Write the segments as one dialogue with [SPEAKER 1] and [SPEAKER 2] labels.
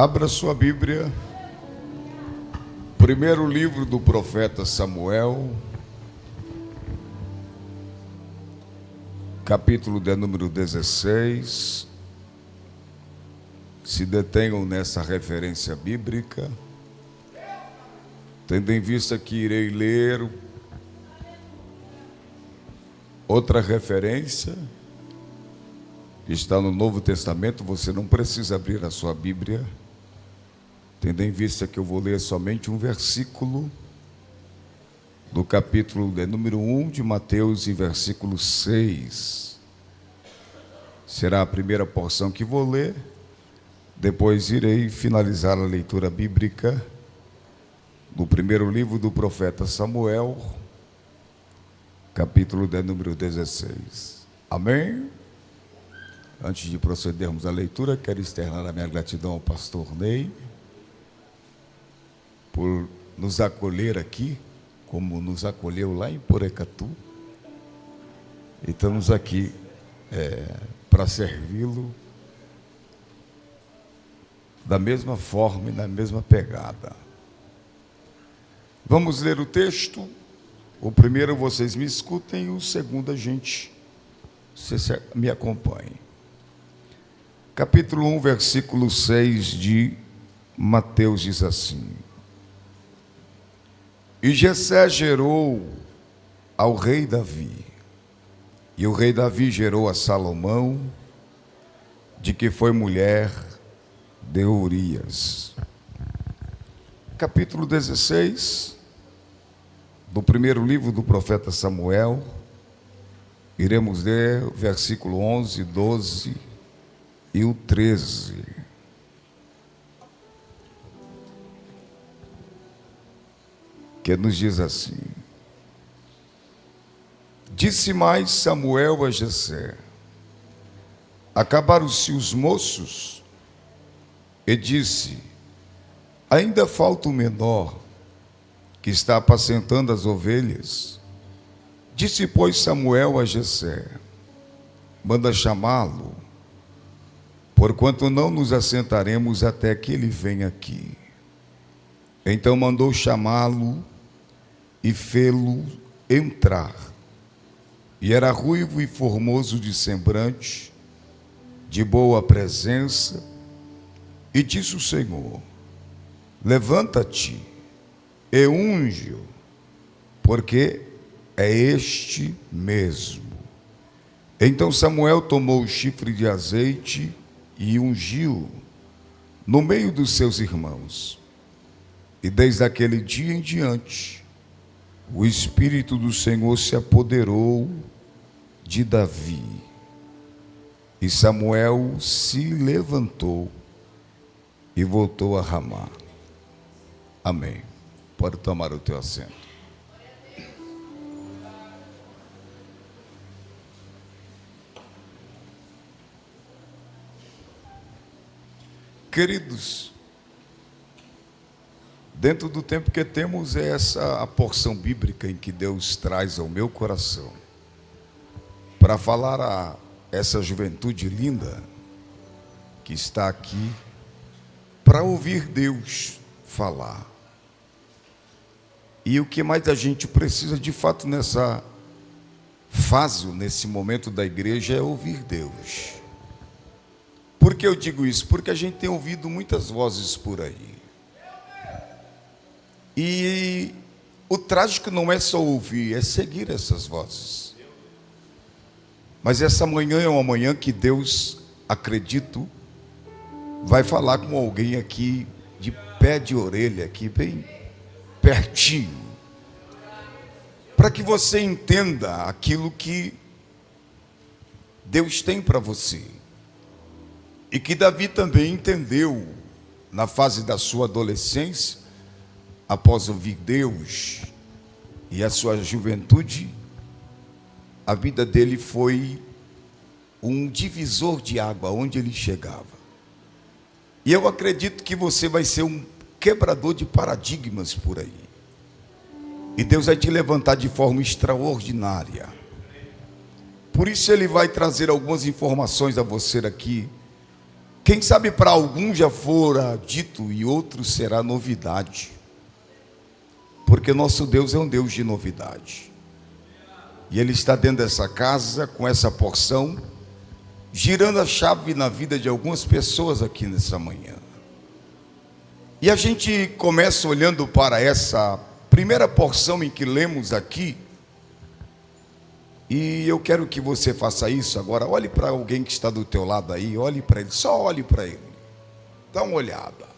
[SPEAKER 1] Abra sua Bíblia, primeiro livro do profeta Samuel, capítulo de número 16. Se detenham nessa referência bíblica, tendo em vista que irei ler outra referência que está no Novo Testamento. Você não precisa abrir a sua Bíblia, tendo em vista que eu vou ler somente um versículo do capítulo de número 1 de Mateus, e versículo 6. Será a primeira porção que vou ler. Depois irei finalizar a leitura bíblica do primeiro livro do profeta Samuel, capítulo de número 16. Amém? Antes de procedermos à leitura, quero externar a minha gratidão ao pastor Ney por nos acolher aqui, como nos acolheu lá em Porecatu. E estamos aqui para servi-lo da mesma forma e na mesma pegada. Vamos ler o texto. O primeiro vocês me escutem, o segundo a gente me acompanhe. Capítulo 1, versículo 6 de Mateus diz assim: E Jessé gerou ao rei Davi, e o rei Davi gerou a Salomão, de que foi mulher de Urias. Capítulo 16 do primeiro livro do profeta Samuel, iremos ler o versículo 11, 12 e o 13. Que nos diz assim: Disse mais Samuel a Jessé: Acabaram-se os moços? E disse: Ainda falta o menor, que está apacentando as ovelhas. Disse, pois, Samuel a Jessé: Manda chamá-lo, porquanto não nos assentaremos até que ele venha aqui. Então mandou chamá-lo e fê-lo entrar. E era ruivo e formoso de semblante, de boa presença. E disse o Senhor: Levanta-te e unge-o, porque é este mesmo. Então Samuel tomou o chifre de azeite e ungiu no meio dos seus irmãos. E desde aquele dia em diante, o Espírito do Senhor se apoderou de Davi. E Samuel se levantou e voltou a Ramá. Amém. Pode tomar o teu assento. Queridos, dentro do tempo que temos, é essa a porção bíblica em que Deus traz ao meu coração para falar a essa juventude linda que está aqui para ouvir Deus falar. E o que mais a gente precisa de fato nessa fase, nesse momento da igreja, é ouvir Deus. Por que eu digo isso? Porque a gente tem ouvido muitas vozes por aí. E o trágico não é só ouvir, é seguir essas vozes. Mas essa manhã é uma manhã que Deus, acredito, vai falar com alguém aqui de pé de orelha, aqui bem pertinho, para que você entenda aquilo que Deus tem para você. E que Davi também entendeu na fase da sua adolescência, após ouvir Deus, e a sua juventude, a vida dele foi um divisor de água onde ele chegava. E eu acredito que você vai ser um quebrador de paradigmas por aí. E Deus vai te levantar de forma extraordinária. Por isso ele vai trazer algumas informações a você aqui, Quem sabe para alguns já fora dito e outros será novidade. Porque nosso Deus é um Deus de novidade. E Ele está dentro dessa casa com essa porção, girando a chave na vida de algumas pessoas aqui nessa manhã. E a gente começa olhando para essa primeira porção em que lemos aqui. E eu quero que você faça isso agora. Olhe para alguém que está do teu lado aí, olhe para ele, só olhe para ele. Dá uma olhada.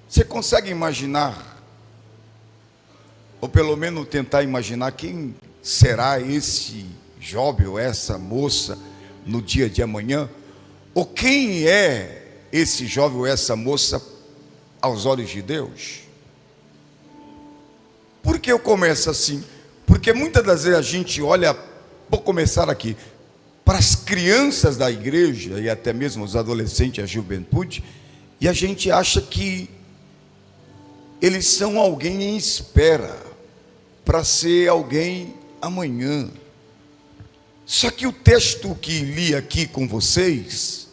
[SPEAKER 1] Você consegue imaginar, ou pelo menos tentar imaginar, quem será esse jovem ou essa moça no dia de amanhã? Ou quem é esse jovem ou essa moça aos olhos de Deus? Por que eu começo assim? Porque muitas das vezes a gente olha, vou começar aqui, para as crianças da igreja e até mesmo os adolescentes, a juventude, e a gente acha que eles são alguém em espera para ser alguém amanhã. Só que o texto que li aqui com vocês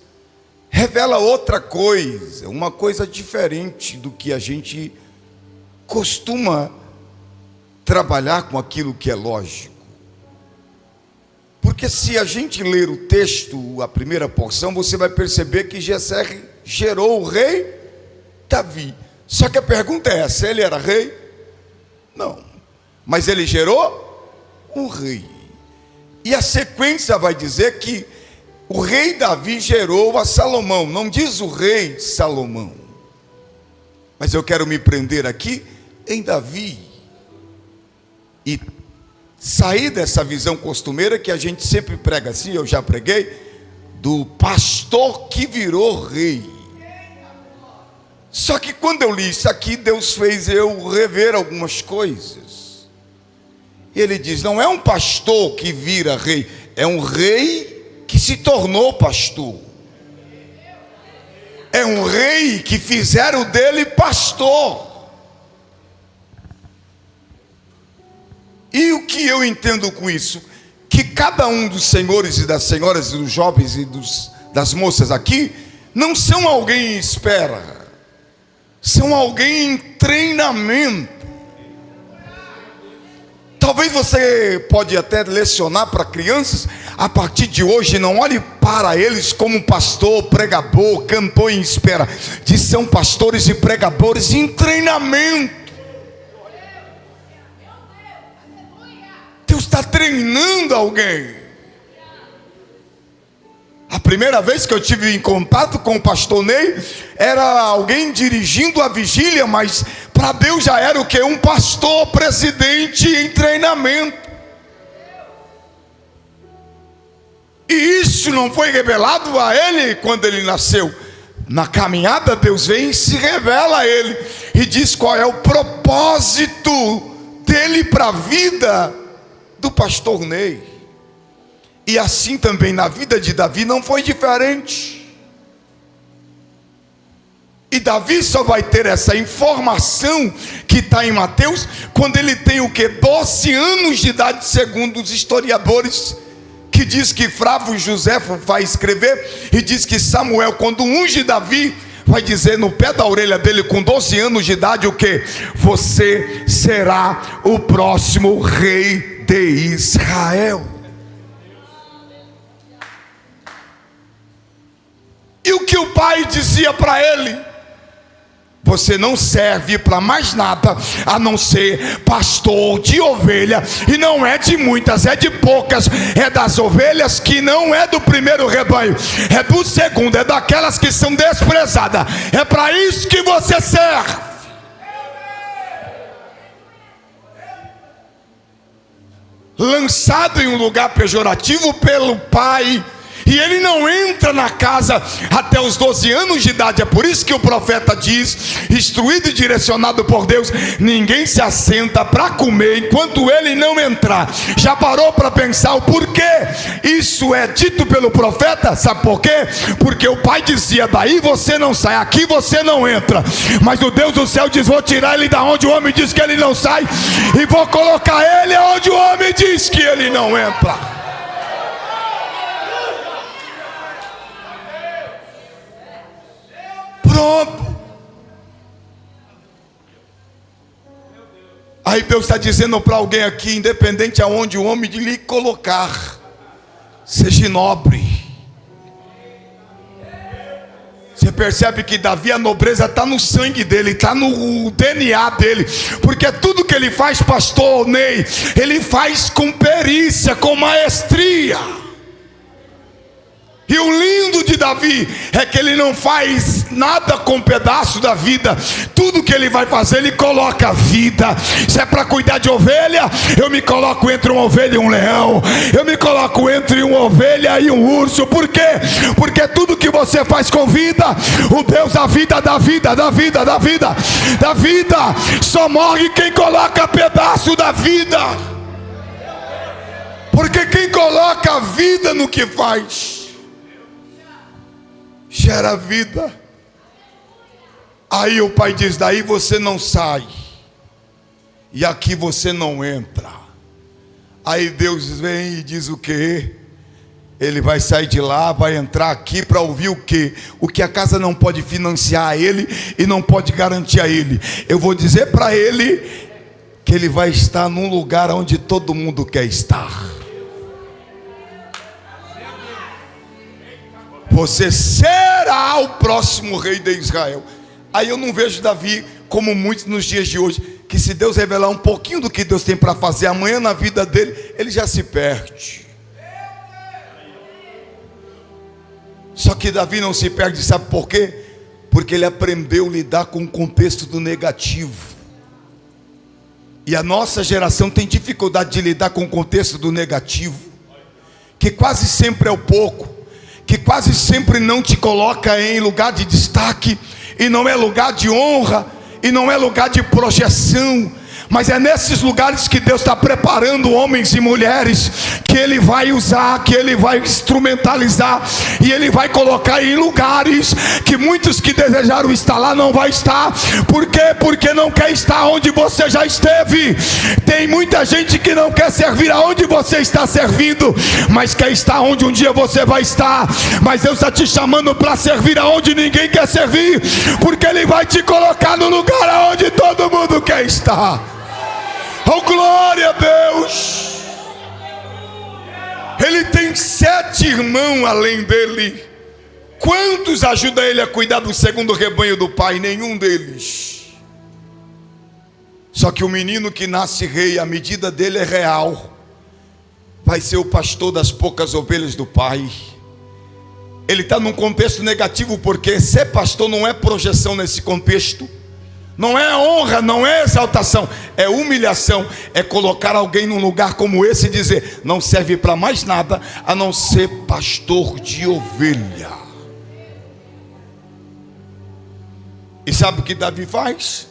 [SPEAKER 1] revela outra coisa, uma coisa diferente do que a gente costuma trabalhar com aquilo que é lógico. Porque se a gente ler o texto, a primeira porção, você vai perceber que Jessé gerou o rei Davi. Só que a pergunta é essa: ele era rei? Não. Mas ele gerou um rei. E a sequência vai dizer que o rei Davi gerou a Salomão. Não diz o rei Salomão. Mas eu quero me prender aqui em Davi. E sair dessa visão costumeira que a gente sempre prega assim, eu já preguei, do pastor que virou rei. Só que quando eu li isso aqui, Deus fez eu rever algumas coisas. Ele diz: não é um pastor que vira rei, é um rei que se tornou pastor. É um rei que fizeram dele pastor. E o que eu entendo com isso? Que cada um dos senhores e das senhoras, dos jovens e das moças aqui, não são alguém em espera, são alguém em treinamento. Talvez você pode até lecionar para crianças: a partir de hoje não olhe para eles como pastor, pregador, cantor em espera. Diz: são pastores e pregadores em treinamento. Deus está treinando alguém. A primeira vez que eu tive em contato com o pastor Ney, era alguém dirigindo a vigília, mas para Deus já era o que? Um pastor presidente em treinamento. E isso não foi revelado a ele quando ele nasceu. Na caminhada, Deus vem e se revela a ele e diz qual é o propósito dele para a vida do pastor Ney. E assim também na vida de Davi não foi diferente. E Davi só vai ter essa informação que está em Mateus quando ele tem o que? 12 anos de idade, segundo os historiadores, que diz que Flávio Joséfo vai escrever, e diz que Samuel, quando unge Davi, vai dizer no pé da orelha dele com 12 anos de idade o que? Você será o próximo rei de Israel. E o que o pai dizia para ele? Você não serve para mais nada a não ser pastor de ovelha, e não é de muitas, é de poucas, é das ovelhas que não é do primeiro rebanho, é do segundo, é daquelas que são desprezadas. É para isso que você serve. Lançado em um lugar pejorativo pelo pai, e ele não entra na casa até os 12 anos de idade. É por isso que o profeta diz, instruído e direcionado por Deus: ninguém se assenta para comer enquanto ele não entrar. Já parou para pensar o porquê isso é dito pelo profeta? Sabe por quê? Porque o pai dizia: daí você não sai, aqui você não entra. Mas o Deus do céu diz: vou tirar ele da onde o homem diz que ele não sai, e vou colocar ele onde o homem diz que ele não entra. Pronto. Aí Deus está dizendo para alguém aqui: independente aonde o homem lhe colocar, seja nobre. Você percebe que Davi, a nobreza está no sangue dele, está no DNA dele, porque tudo que ele faz, pastor Ney, ele faz com perícia, com maestria. E o lindo de Davi é que ele não faz nada com um pedaço da vida. Tudo que ele vai fazer, ele coloca vida. Se é para cuidar de ovelha, eu me coloco entre uma ovelha e um leão. Eu me coloco entre uma ovelha e um urso. Por quê? Porque tudo que você faz com vida, o Deus da vida, da vida, da vida, da vida, da vida, só morre quem coloca pedaço da vida. Porque quem coloca a vida no que faz, gera vida. Aí o pai diz: daí você não sai, e aqui você não entra. Aí Deus vem e diz o quê? Ele vai sair de lá, vai entrar aqui para ouvir o quê? O que a casa não pode financiar a ele e não pode garantir a ele. Eu vou dizer para ele que ele vai estar num lugar onde todo mundo quer estar. Você será o próximo rei de Israel. Aí eu não vejo Davi como muitos nos dias de hoje, que se Deus revelar um pouquinho do que Deus tem para fazer amanhã na vida dele, ele já se perde. Só que Davi não se perde, sabe por quê? Porque ele aprendeu a lidar com o contexto do negativo. E a nossa geração tem dificuldade de lidar com o contexto do negativo, que quase sempre é o pouco, que quase sempre não te coloca em lugar de destaque, e não é lugar de honra, e não é lugar de projeção. Mas é nesses lugares que Deus está preparando homens e mulheres, que Ele vai usar, que Ele vai instrumentalizar, e Ele vai colocar em lugares que muitos que desejaram estar lá não vai estar. Por quê? Porque não quer estar onde você já esteve. Tem muita gente que não quer servir aonde você está servindo, mas quer estar onde um dia você vai estar. Mas Deus está te chamando para servir aonde ninguém quer servir, porque Ele vai te colocar no lugar aonde todo mundo quer estar. Oh, glória a Deus! Ele tem 7 irmãos além dele. Quantos ajudam ele a cuidar do segundo rebanho do pai? Nenhum deles. Só que o menino que nasce rei, a medida dele é real. Vai ser o pastor das poucas ovelhas do pai. Ele está num contexto negativo, porque ser pastor não é projeção nesse contexto. Não é honra, não é exaltação, é humilhação. É colocar alguém num lugar como esse e dizer: não serve para mais nada a não ser pastor de ovelha. E sabe o que Davi faz?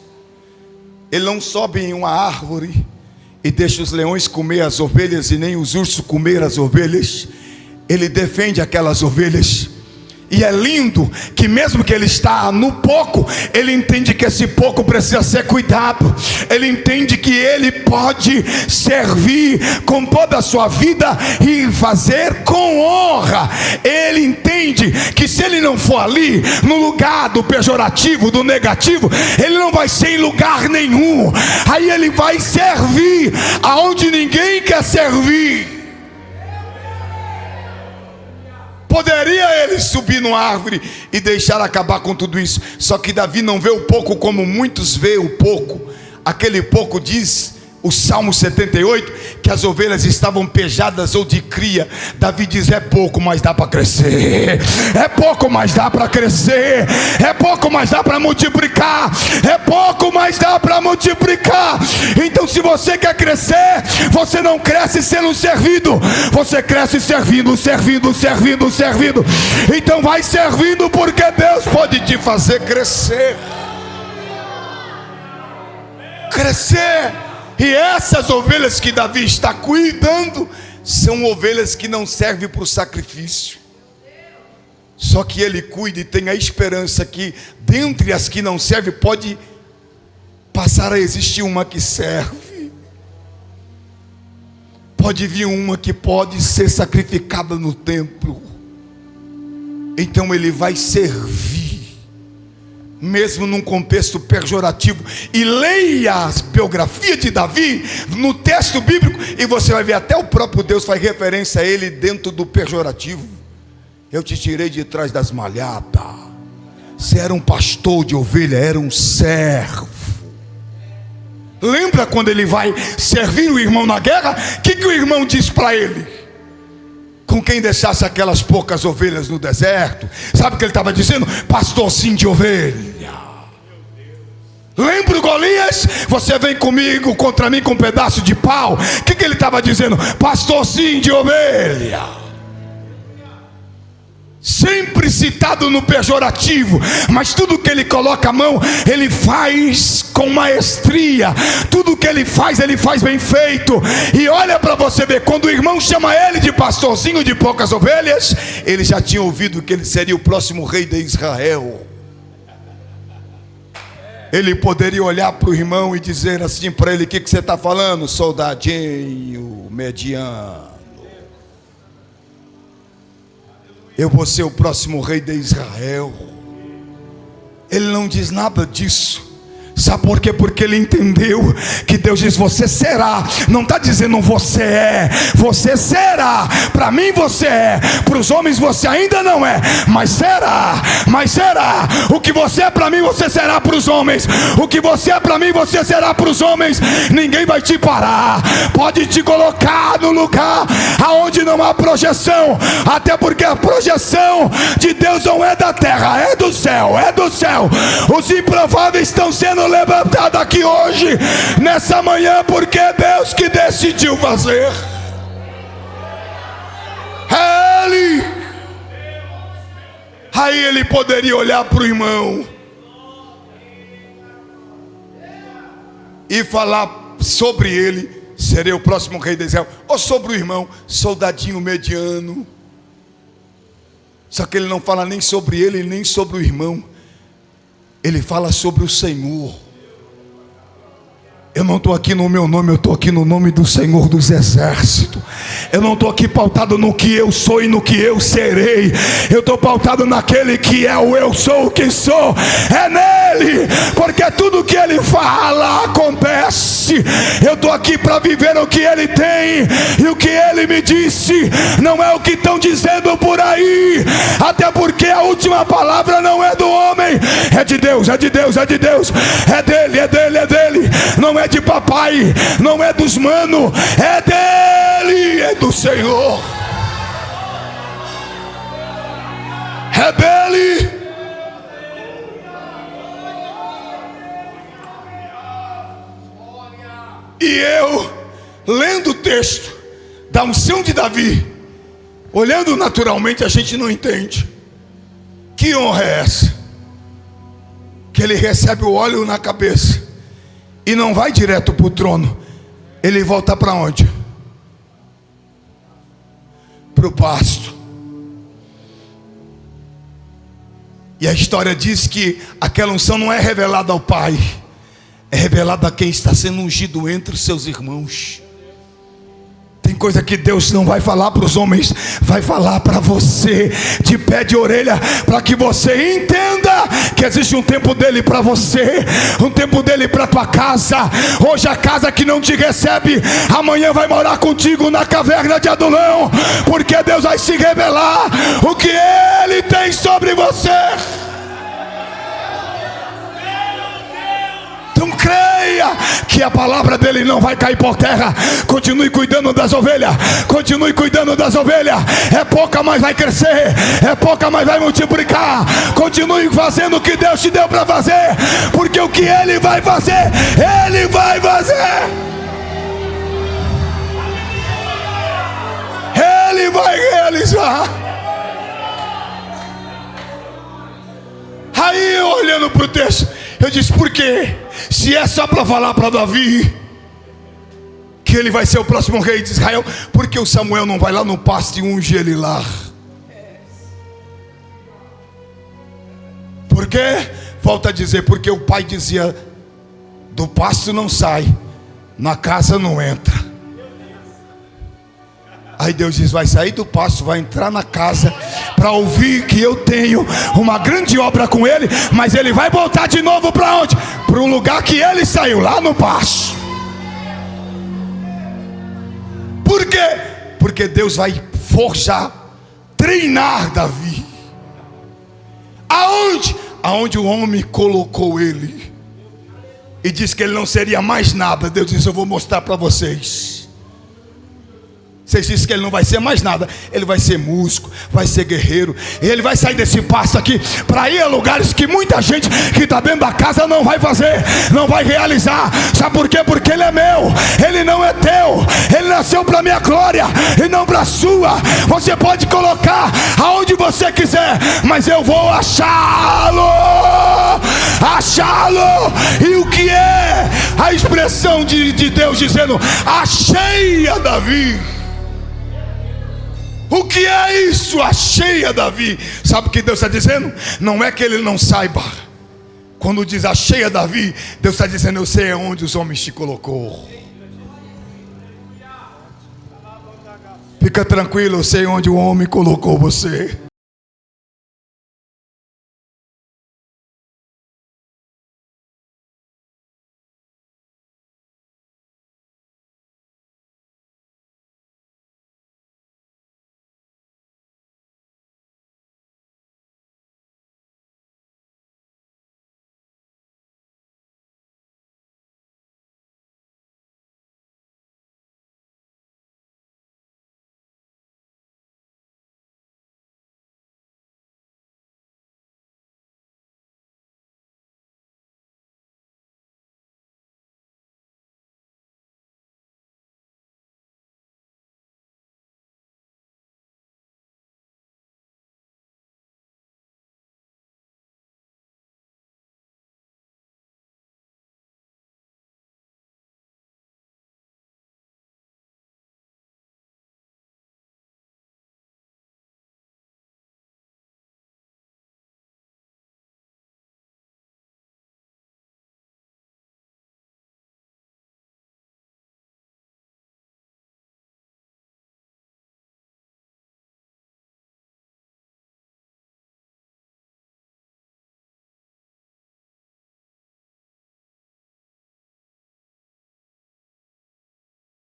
[SPEAKER 1] Ele não sobe em uma árvore e deixa os leões comer as ovelhas e nem os ursos comer as ovelhas. Ele defende aquelas ovelhas. E é lindo que mesmo que ele está no pouco, ele entende que esse pouco precisa ser cuidado. Ele entende que ele pode servir com toda a sua vida e fazer com honra. Ele entende que se ele não for ali, no lugar do pejorativo, do negativo, ele não vai ser em lugar nenhum. Aí ele vai servir aonde ninguém quer servir. Poderia ele subir numa árvore e deixar acabar com tudo isso. Só que Davi não vê o pouco como muitos vê o pouco. Aquele pouco diz o Salmo 78, que as ovelhas estavam pejadas ou de cria. Davi diz: é pouco, mas dá para crescer. É pouco, mas dá para crescer. É pouco, mas dá para multiplicar. É pouco, mas dá para multiplicar. Então, se você quer crescer, você não cresce sendo servido, você cresce servindo. Então vai servindo, porque Deus pode te fazer crescer. E essas ovelhas que Davi está cuidando são ovelhas que não servem para o sacrifício. Só que ele cuida e tem a esperança que dentre as que não servem pode passar a existir uma que serve. Pode vir uma que pode ser sacrificada no templo. Então ele vai servir, mesmo num contexto pejorativo. E leia a biografia de Davi no texto bíblico, e você vai ver até o próprio Deus faz referência a ele dentro do pejorativo. Eu te tirei de trás das malhadas. Você era um pastor de ovelha, era um servo. Lembra quando ele vai servir o irmão na guerra? O que o irmão diz para ele? Com quem deixasse aquelas poucas ovelhas no deserto. Sabe o que ele estava dizendo? Pastorzinho de ovelha. Lembra o Golias? Você vem comigo contra mim com um pedaço de pau. O que ele estava dizendo? Pastorzinho de ovelha. Sempre citado no pejorativo, mas tudo que ele coloca a mão, ele faz com maestria. Tudo que ele faz bem feito. E olha para você ver, quando o irmão chama ele de pastorzinho de poucas ovelhas, ele já tinha ouvido que ele seria o próximo rei de Israel. Ele poderia olhar para o irmão e dizer assim para ele: o que você está falando, soldadinho mediano? Eu vou ser o próximo rei de Israel. Ele não diz nada disso. Sabe por quê? Porque ele entendeu que Deus diz: você será. Não está dizendo você é, você será. Para mim você é, para os homens você ainda não é, mas será. O que você é para mim, você será para os homens. O que você é para mim, você será para os homens. Ninguém vai te parar. Pode te colocar no lugar aonde não há projeção, até porque a projeção de Deus não é da terra, é do céu. Os improváveis estão sendo levantado aqui hoje, nessa manhã, porque é Deus que decidiu fazer. Ele. Aí ele poderia olhar para o irmão e falar sobre ele: serei o próximo rei de Israel. Ou sobre o irmão: soldadinho mediano. Só que ele não fala nem sobre ele, nem sobre o irmão. Ele fala sobre o Senhor. Eu não estou aqui no meu nome, eu estou aqui no nome do Senhor dos Exércitos. Eu não estou aqui pautado no que eu sou e no que eu serei. Eu estou pautado naquele que é o eu sou o que sou. É nele, porque tudo que ele fala acontece. Eu estou aqui para viver o que ele tem, e o que ele me disse não é o que estão dizendo por aí. Até porque a última palavra não é do homem, é de Deus. É dele. Não é de papai, não é dos manos, é dele, é do Senhor. É dele. E eu, lendo o texto da unção de Davi, olhando naturalmente, a gente não entende. Que honra é essa? Que ele recebe o óleo na cabeça e não vai direto para o trono. Ele volta para onde? Para o pasto. E a história diz que aquela unção não é revelada ao Pai, é revelada a quem está sendo ungido entre os seus irmãos. Tem coisa que Deus não vai falar para os homens, vai falar para você, de pé de orelha, para que você entenda que existe um tempo dele para você, um tempo dele para tua casa. Hoje a casa que não te recebe, amanhã vai morar contigo na caverna de Adulão, porque Deus vai se revelar o que ele tem sobre você. Então creia que a palavra dele não vai cair por terra. Continue cuidando das ovelhas, continue cuidando das ovelhas. É pouca, mas vai crescer, é pouca, mas vai multiplicar. Continue fazendo o que Deus te deu para fazer, porque o que ele vai fazer, ele vai fazer. Ele vai realizar. Aí eu olhando para o texto, eu disse: por quê? Se é só para falar para Davi que ele vai ser o próximo rei de Israel, por que o Samuel não vai lá no pasto e unge ele lá? Por quê? Volta a dizer, porque o pai dizia: do pasto não sai, na casa não entra. Aí Deus diz: vai sair do pasto, vai entrar na casa para ouvir que eu tenho uma grande obra com ele, mas ele vai voltar de novo para onde? Para o lugar que ele saiu, lá no pasto. Por quê? Porque Deus vai forjar, treinar Davi. Aonde? Aonde o homem colocou ele. E disse que ele não seria mais nada. Deus disse: eu vou mostrar para vocês. Vocês dizem que ele não vai ser mais nada. Ele vai ser músico, vai ser guerreiro. E ele vai sair desse passo aqui para ir a lugares que muita gente que está dentro da casa não vai fazer, não vai realizar. Sabe por quê? Porque ele é meu, ele não é teu. Ele nasceu para minha glória e não para a sua. Você pode colocar aonde você quiser, mas eu vou achá-lo. Achá-lo. E o que é a expressão de Deus dizendo: achei a Davi? O que é isso? Achei a Davi. Sabe o que Deus está dizendo? Não é que ele não saiba. Quando diz achei a Davi, Deus está dizendo: eu sei onde os homens te colocou. Fica tranquilo, eu sei onde o homem colocou você.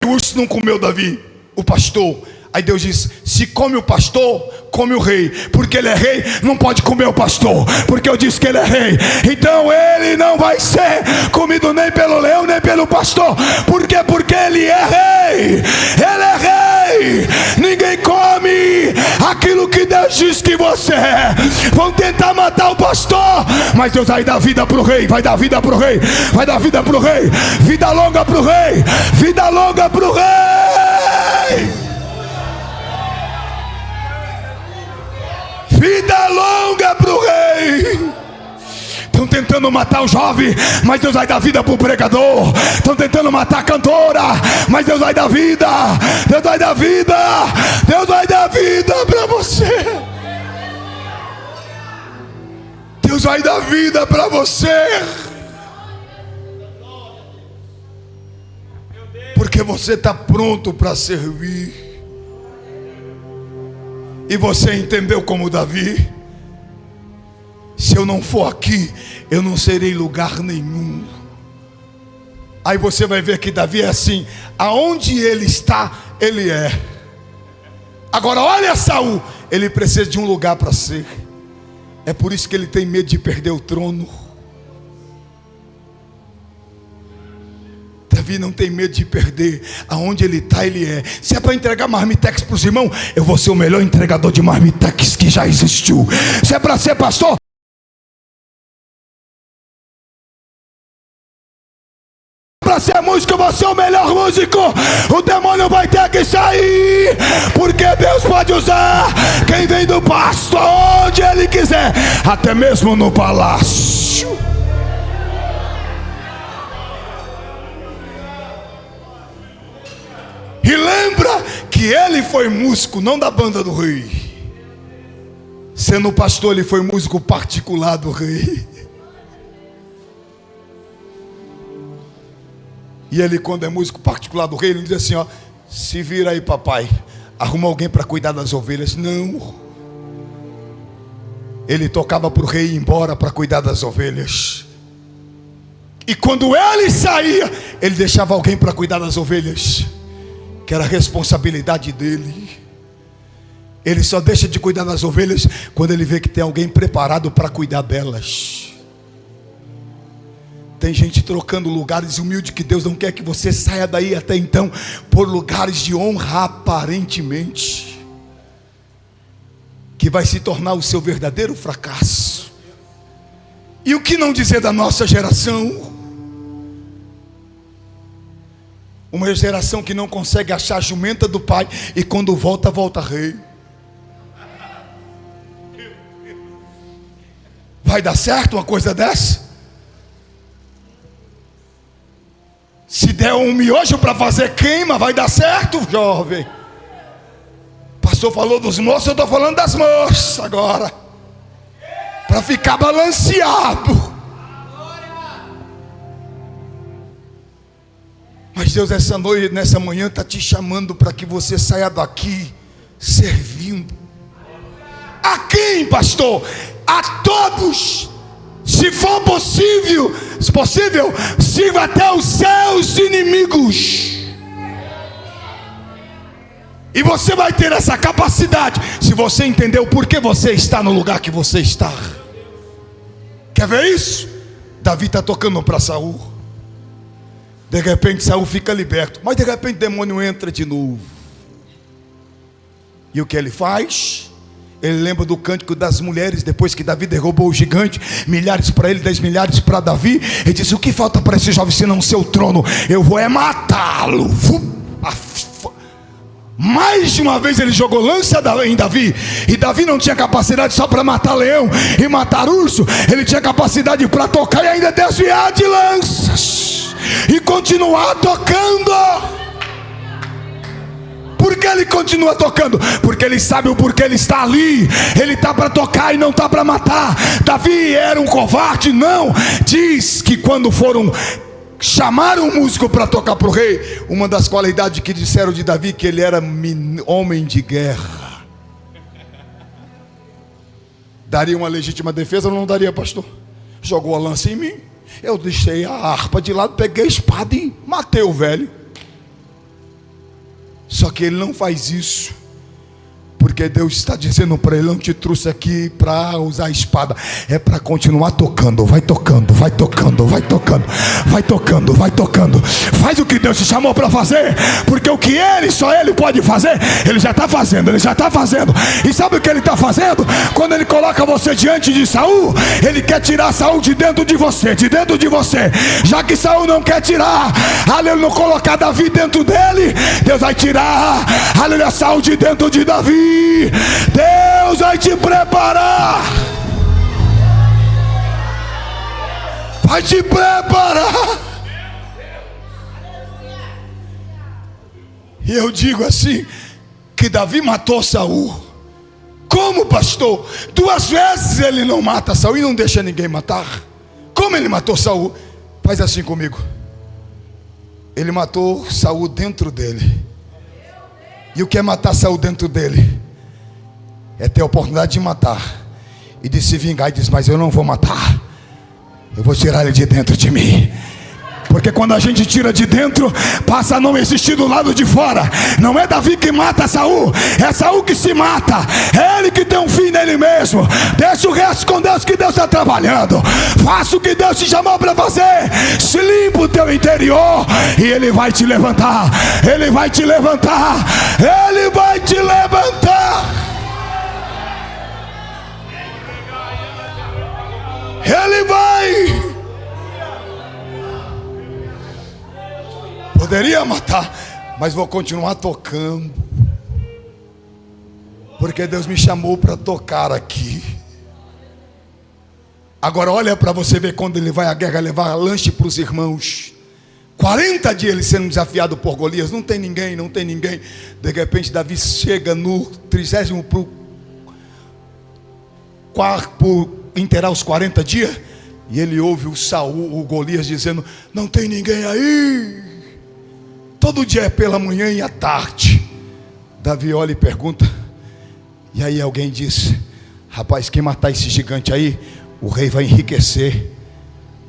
[SPEAKER 1] O urso não comeu Davi, o pastor. Aí Deus diz: se come o pastor, come o rei. Porque ele é rei, não pode comer o pastor, porque eu disse que ele é rei. Então ele não vai ser comido nem pelo leão, nem pelo pastor. Por quê? Porque ele é rei. Ele é rei. Ninguém come aquilo que Deus diz que você é. Vão tentar matar o pastor, mas Deus vai dar vida para o rei. Vai dar vida para o rei. Vai dar vida para o rei. Vida longa para o rei. Vida longa para o rei. Vida longa para o rei. Estão tentando matar o jovem, mas Deus vai dar vida para o pregador. Estão tentando matar a cantora, mas Deus vai dar vida. Deus vai dar vida. Deus vai dar vida para você. Deus vai dar vida para você. Porque você está pronto para servir. E você entendeu como Davi: se eu não for aqui, eu não serei lugar nenhum. Aí você vai ver que Davi é assim: aonde ele está, ele é. Agora olha Saul, ele precisa de um lugar para ser. É por isso que ele tem medo de perder o trono.
[SPEAKER 2] servir não tem medo de perder. Aonde ele está, ele é. Se é para entregar marmitex para os irmãos, eu vou ser o melhor entregador de marmitex que já existiu. Se é para ser pastor, para ser músico, eu vou ser o melhor músico. O demônio vai ter que sair, porque Deus pode usar quem vem do pasto onde ele quiser, até mesmo no palácio. E lembra que ele foi músico, não da banda do rei. Sendo pastor, ele foi músico particular do rei. E ele, quando é músico particular do rei, ele diz assim, ó: se vira aí, papai, arruma alguém para cuidar das ovelhas. Não. Ele tocava para o rei ir embora para cuidar das ovelhas. E quando ele saía, ele deixava alguém para cuidar das ovelhas, que era a responsabilidade dele. Ele só deixa de cuidar das ovelhas quando ele vê que tem alguém preparado para cuidar delas. Tem gente trocando lugares humildes que Deus não quer que você saia daí até então por lugares de honra aparentemente, que vai se tornar o seu verdadeiro fracasso. E o que não dizer da nossa geração? Uma geração que não consegue achar a jumenta do pai e quando volta, volta rei. Vai dar certo uma coisa dessa? Se der um miojo para fazer queima, vai dar certo, jovem? O pastor falou dos moços, eu estou falando das moças agora, para ficar balanceado. Mas Deus essa noite, nessa manhã, está te chamando para que você saia daqui servindo. A quem, pastor? A todos. Se for possível, sirva até os seus inimigos. E você vai ter essa capacidade se você entender o porquê você está no lugar que você está. Quer ver isso? Davi está tocando para Saul. De repente Saul fica liberto, mas de repente o demônio entra de novo. E o que ele faz? Ele lembra do cântico das mulheres, depois que Davi derrubou o gigante, milhares para ele, 10 milhares para Davi. Ele disse: o que falta para esse jovem senão o seu trono? Eu vou matá-lo. Mais de uma vez ele jogou lança em Davi, e Davi não tinha capacidade só para matar leão e matar urso. Ele tinha capacidade para tocar e ainda desviar de lanças e continuar tocando. Por que ele continua tocando? Porque ele sabe o porquê ele está ali. Ele está para tocar e não está para matar. Davi era um covarde? Não. Diz que quando foram chamar um músico para tocar para o rei, uma das qualidades que disseram de Davi, que ele era homem de guerra. Daria uma legítima defesa ou não daria, pastor? Jogou a lança em mim, eu deixei a harpa de lado, peguei a espada e matei o velho. Só que ele não faz isso, porque Deus está dizendo para ele: não te trouxe aqui para usar a espada, é para continuar tocando. Vai tocando, vai tocando, vai tocando, vai tocando, vai tocando. Faz o que Deus te chamou para fazer, porque o que só ele pode fazer, ele já está fazendo, ele já está fazendo. E sabe o que ele está fazendo? Quando ele coloca você diante de Saul, ele quer tirar Saul de dentro de você, de dentro de você. Já que Saul não quer tirar, aleluia, não colocar Davi dentro dele, Deus vai tirar, aleluia, Saul de dentro de Davi. Deus vai te preparar. Vai te preparar. E eu digo assim, que Davi matou Saul. Como, pastor? 2 vezes ele não mata Saul e não deixa ninguém matar. Como ele matou Saul? Faz assim comigo. Ele matou Saul dentro dele. E o que é matar Saul dentro dele? É ter a oportunidade de matar e de se vingar, e diz: mas eu não vou matar, eu vou tirar ele de dentro de mim, Porque quando a gente tira de dentro, passa a não existir do lado de fora. Não é Davi que mata Saul, é Saul que se mata. É ele que tem um fim nele mesmo. Deixa o resto com Deus, que Deus está trabalhando. Faça o que Deus te chamou para fazer. Se limpa o teu interior e Ele vai te levantar. Ele vai te levantar. Ele vai te levantar. Ele vai. Poderia matar, mas vou continuar tocando, porque Deus me chamou para tocar aqui. Agora olha para você ver, quando ele vai à guerra levar lanche para os irmãos, 40 dias ele sendo desafiado por Golias, não tem ninguém. De repente Davi chega no 30º por inteirar os 40 dias, e ele ouve o Golias dizendo: não tem ninguém aí. Todo dia é pela manhã e à tarde. Davi olha e pergunta, e aí alguém diz: rapaz, quem matar esse gigante aí, o rei vai enriquecer,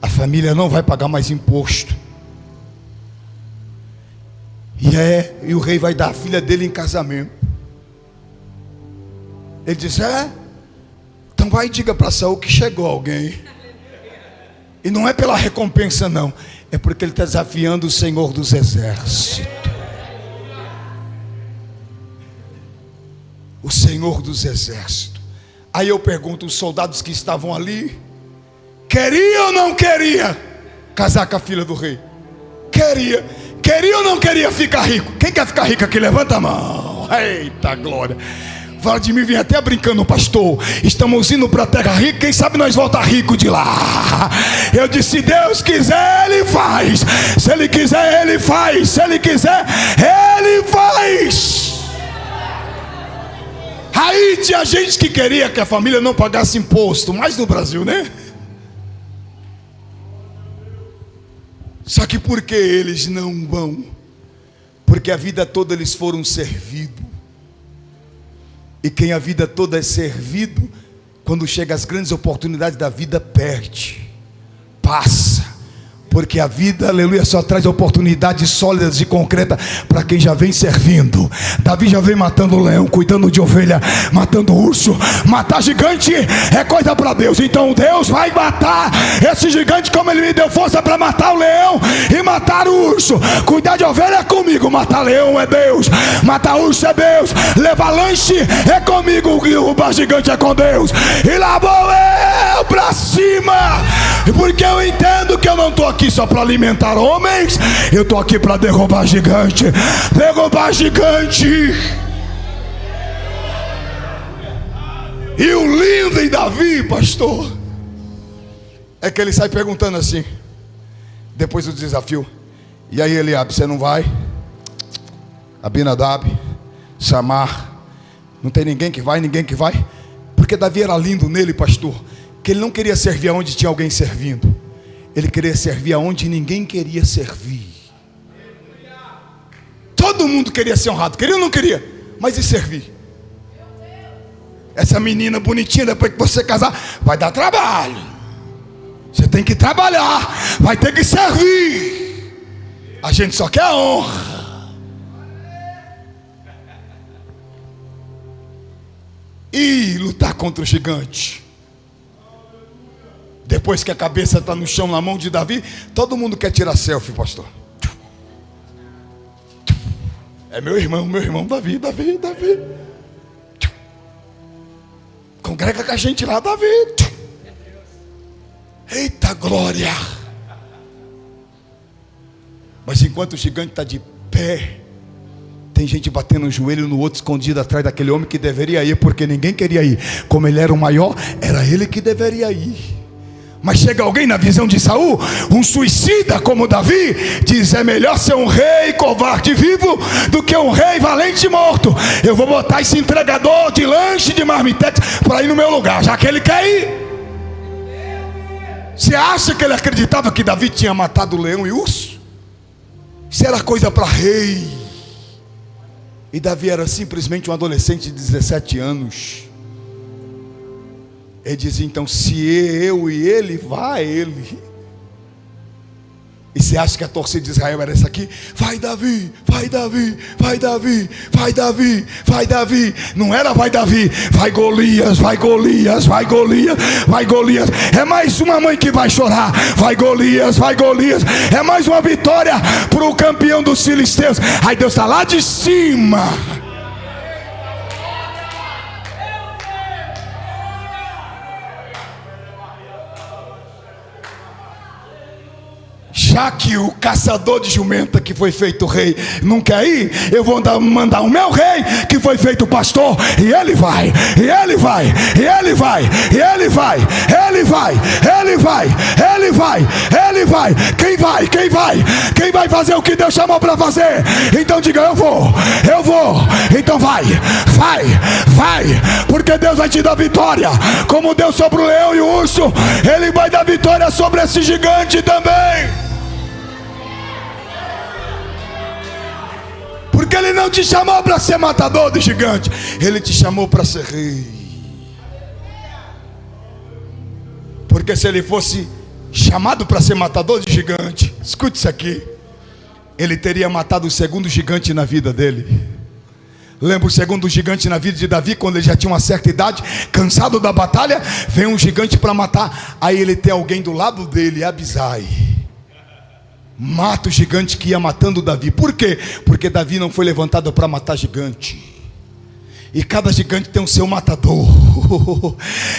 [SPEAKER 2] a família não vai pagar mais imposto, e o rei vai dar a filha dele em casamento. Ele diz: então vai e diga para Saul que chegou alguém. E não é pela recompensa não, é porque ele está desafiando o Senhor dos Exércitos. O Senhor dos Exércitos. Aí eu pergunto, os soldados que estavam ali, queria ou não queria casar com a filha do rei? Queria ou não queria ficar rico? Quem quer ficar rico aqui? Levanta a mão. Eita glória. Vladimir vinha até brincando: pastor, estamos indo para a terra rica, quem sabe nós voltar rico de lá. Eu disse: se Deus quiser, Ele faz. Se Ele quiser, Ele faz. Se Ele quiser, Ele faz. Aí tinha gente que queria que a família não pagasse imposto, mas no Brasil, né? Só que por que eles não vão? Porque a vida toda eles foram servidos. E quem a vida toda é servido, quando chega as grandes oportunidades da vida, perde, passa. Porque a vida, aleluia, só traz oportunidades sólidas e concretas para quem já vem servindo. Davi já vem matando leão, cuidando de ovelha, matando urso. Matar gigante é coisa para Deus. Então Deus vai matar esse gigante, como Ele me deu força para matar o leão e matar o urso. Cuidar de ovelha é comigo, matar leão é Deus, matar urso é Deus, levar lanche é comigo, derrubar gigante é com Deus. E lá vou eu para cima, porque eu entendo que eu não estou aqui só para alimentar homens, eu estou aqui para derrubar gigante. Derrubar gigante. E o lindo em Davi, pastor, é que ele sai perguntando assim, depois do desafio: e aí Eliabe, você não vai? Abinadab, Samar, não tem ninguém que vai? Porque Davi era lindo nele, pastor, que ele não queria servir aonde tinha alguém servindo, ele queria servir aonde ninguém queria servir. Todo mundo queria ser honrado, queria ou não queria? Mas e servir? Essa menina bonitinha, depois que você casar, vai dar trabalho. Você tem que trabalhar, vai ter que servir. A gente só quer honra. E lutar contra o gigante. Depois que a cabeça está no chão, na mão de Davi, todo mundo quer tirar selfie, pastor. É meu irmão, Davi. Congrega com a gente lá, Davi. Eita glória. Mas enquanto o gigante está de pé, tem gente batendo o joelho no outro, escondido atrás daquele homem que deveria ir, porque ninguém queria ir. Como ele era o maior, era ele que deveria ir. Mas chega alguém na visão de Saul, um suicida como Davi, diz: é melhor ser um rei covarde vivo do que um rei valente morto. Eu vou botar esse entregador de lanche, de marmitex, para ir no meu lugar, já que ele quer ir. Você acha que ele acreditava que Davi tinha matado o leão e o urso? Isso era coisa para rei. E Davi era simplesmente um adolescente de 17 anos. Ele dizia: então se eu e ele, vá ele. E você acha que a torcida de Israel era essa aqui? Vai Davi, vai Davi, vai Davi, vai Davi, vai Davi. Não era vai Davi, vai Golias, vai Golias, vai Golias, vai Golias. É mais uma mãe que vai chorar. Vai Golias, vai Golias. É mais uma vitória para o campeão dos filisteus. Aí Deus está lá de cima. Já que o caçador de jumenta que foi feito rei não quer ir, eu vou mandar o meu rei que foi feito pastor, e ele vai, e ele vai, e ele vai, e ele vai, ele vai, ele vai, ele vai, ele vai. Quem vai? Quem vai? Quem vai fazer o que Deus chamou para fazer? Então diga: eu vou, eu vou. Então vai, vai, vai, porque Deus vai te dar vitória, como deu sobre o leão e o urso. Ele vai dar vitória sobre esse gigante também. Porque Ele não te chamou para ser matador de gigante, Ele te chamou para ser rei. Porque se Ele fosse chamado para ser matador de gigante, escute isso aqui, Ele teria matado o segundo gigante na vida dele. Lembra o segundo gigante na vida de Davi, quando ele já tinha uma certa idade, cansado da batalha, vem um gigante para matar. Aí ele tem alguém do lado dele, Abisai, mata o gigante que ia matando Davi. Por quê? Porque Davi não foi levantado para matar gigante. E cada gigante tem o seu matador.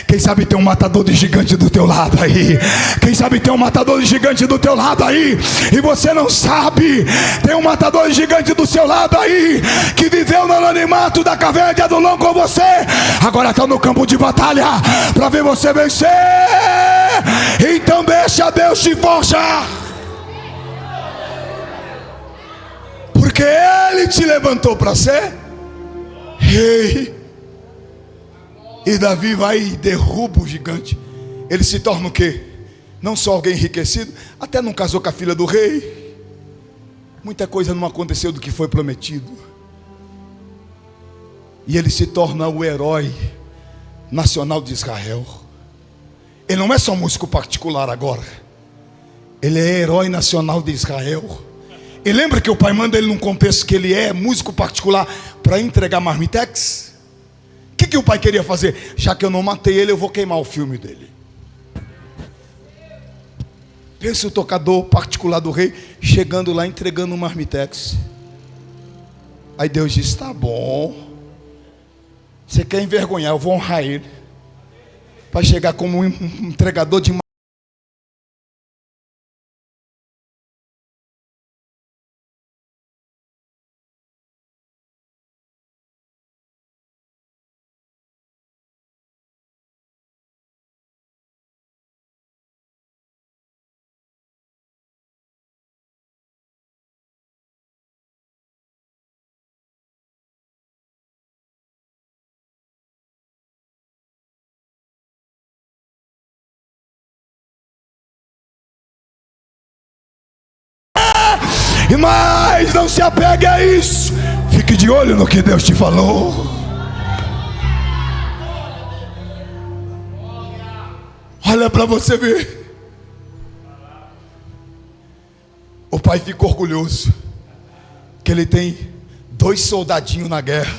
[SPEAKER 2] Quem sabe tem um matador de gigante do teu lado aí. Quem sabe tem um matador de gigante do teu lado aí, e você não sabe. Tem um matador de gigante do seu lado aí, que viveu no anonimato da caverna de Adulão com você, agora está no campo de batalha para ver você vencer. Então deixa Deus te forjar, porque Ele te levantou para ser rei. E Davi vai e derruba o gigante. Ele se torna o quê? Não só alguém enriquecido, até não casou com a filha do rei. Muita coisa não aconteceu do que foi prometido. E ele se torna o herói nacional de Israel. Ele não é só músico particular agora, ele é herói nacional de Israel. E lembra que o pai manda ele num contexto que ele é músico particular para entregar marmitex? O que o pai queria fazer? Já que eu não matei ele, eu vou queimar o filme dele. Pensa o tocador particular do rei chegando lá entregando um marmitex. Aí Deus diz: tá bom, você quer envergonhar, eu vou honrar ele, para chegar como um entregador de Mas não se apegue a isso. Fique de olho no que Deus te falou. Olha para você ver. O pai fica orgulhoso que ele tem 2 soldadinhos na guerra.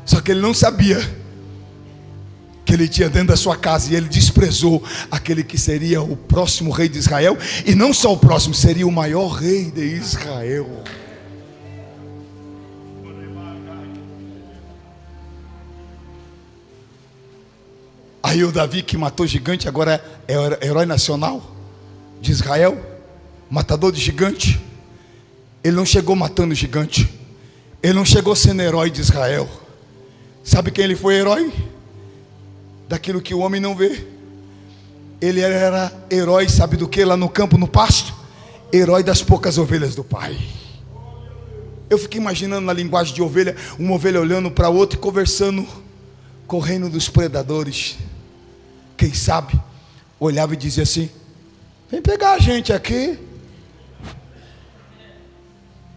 [SPEAKER 2] Só que ele não sabia que ele tinha dentro da sua casa, e ele desprezou aquele que seria o próximo rei de Israel. E não só o próximo, seria o maior rei de Israel. Aí o Davi, que matou gigante, agora é herói nacional de Israel, matador de gigante. Ele não chegou matando gigante, ele não chegou sendo herói de Israel. Sabe quem ele foi herói? Daquilo que o homem não vê. Ele era herói, sabe do que? Lá no campo, no pasto, herói das poucas ovelhas do pai. Eu fico imaginando na linguagem de ovelha, uma ovelha olhando para outra e conversando com o reino dos predadores. Quem sabe olhava e dizia assim: vem pegar a gente aqui.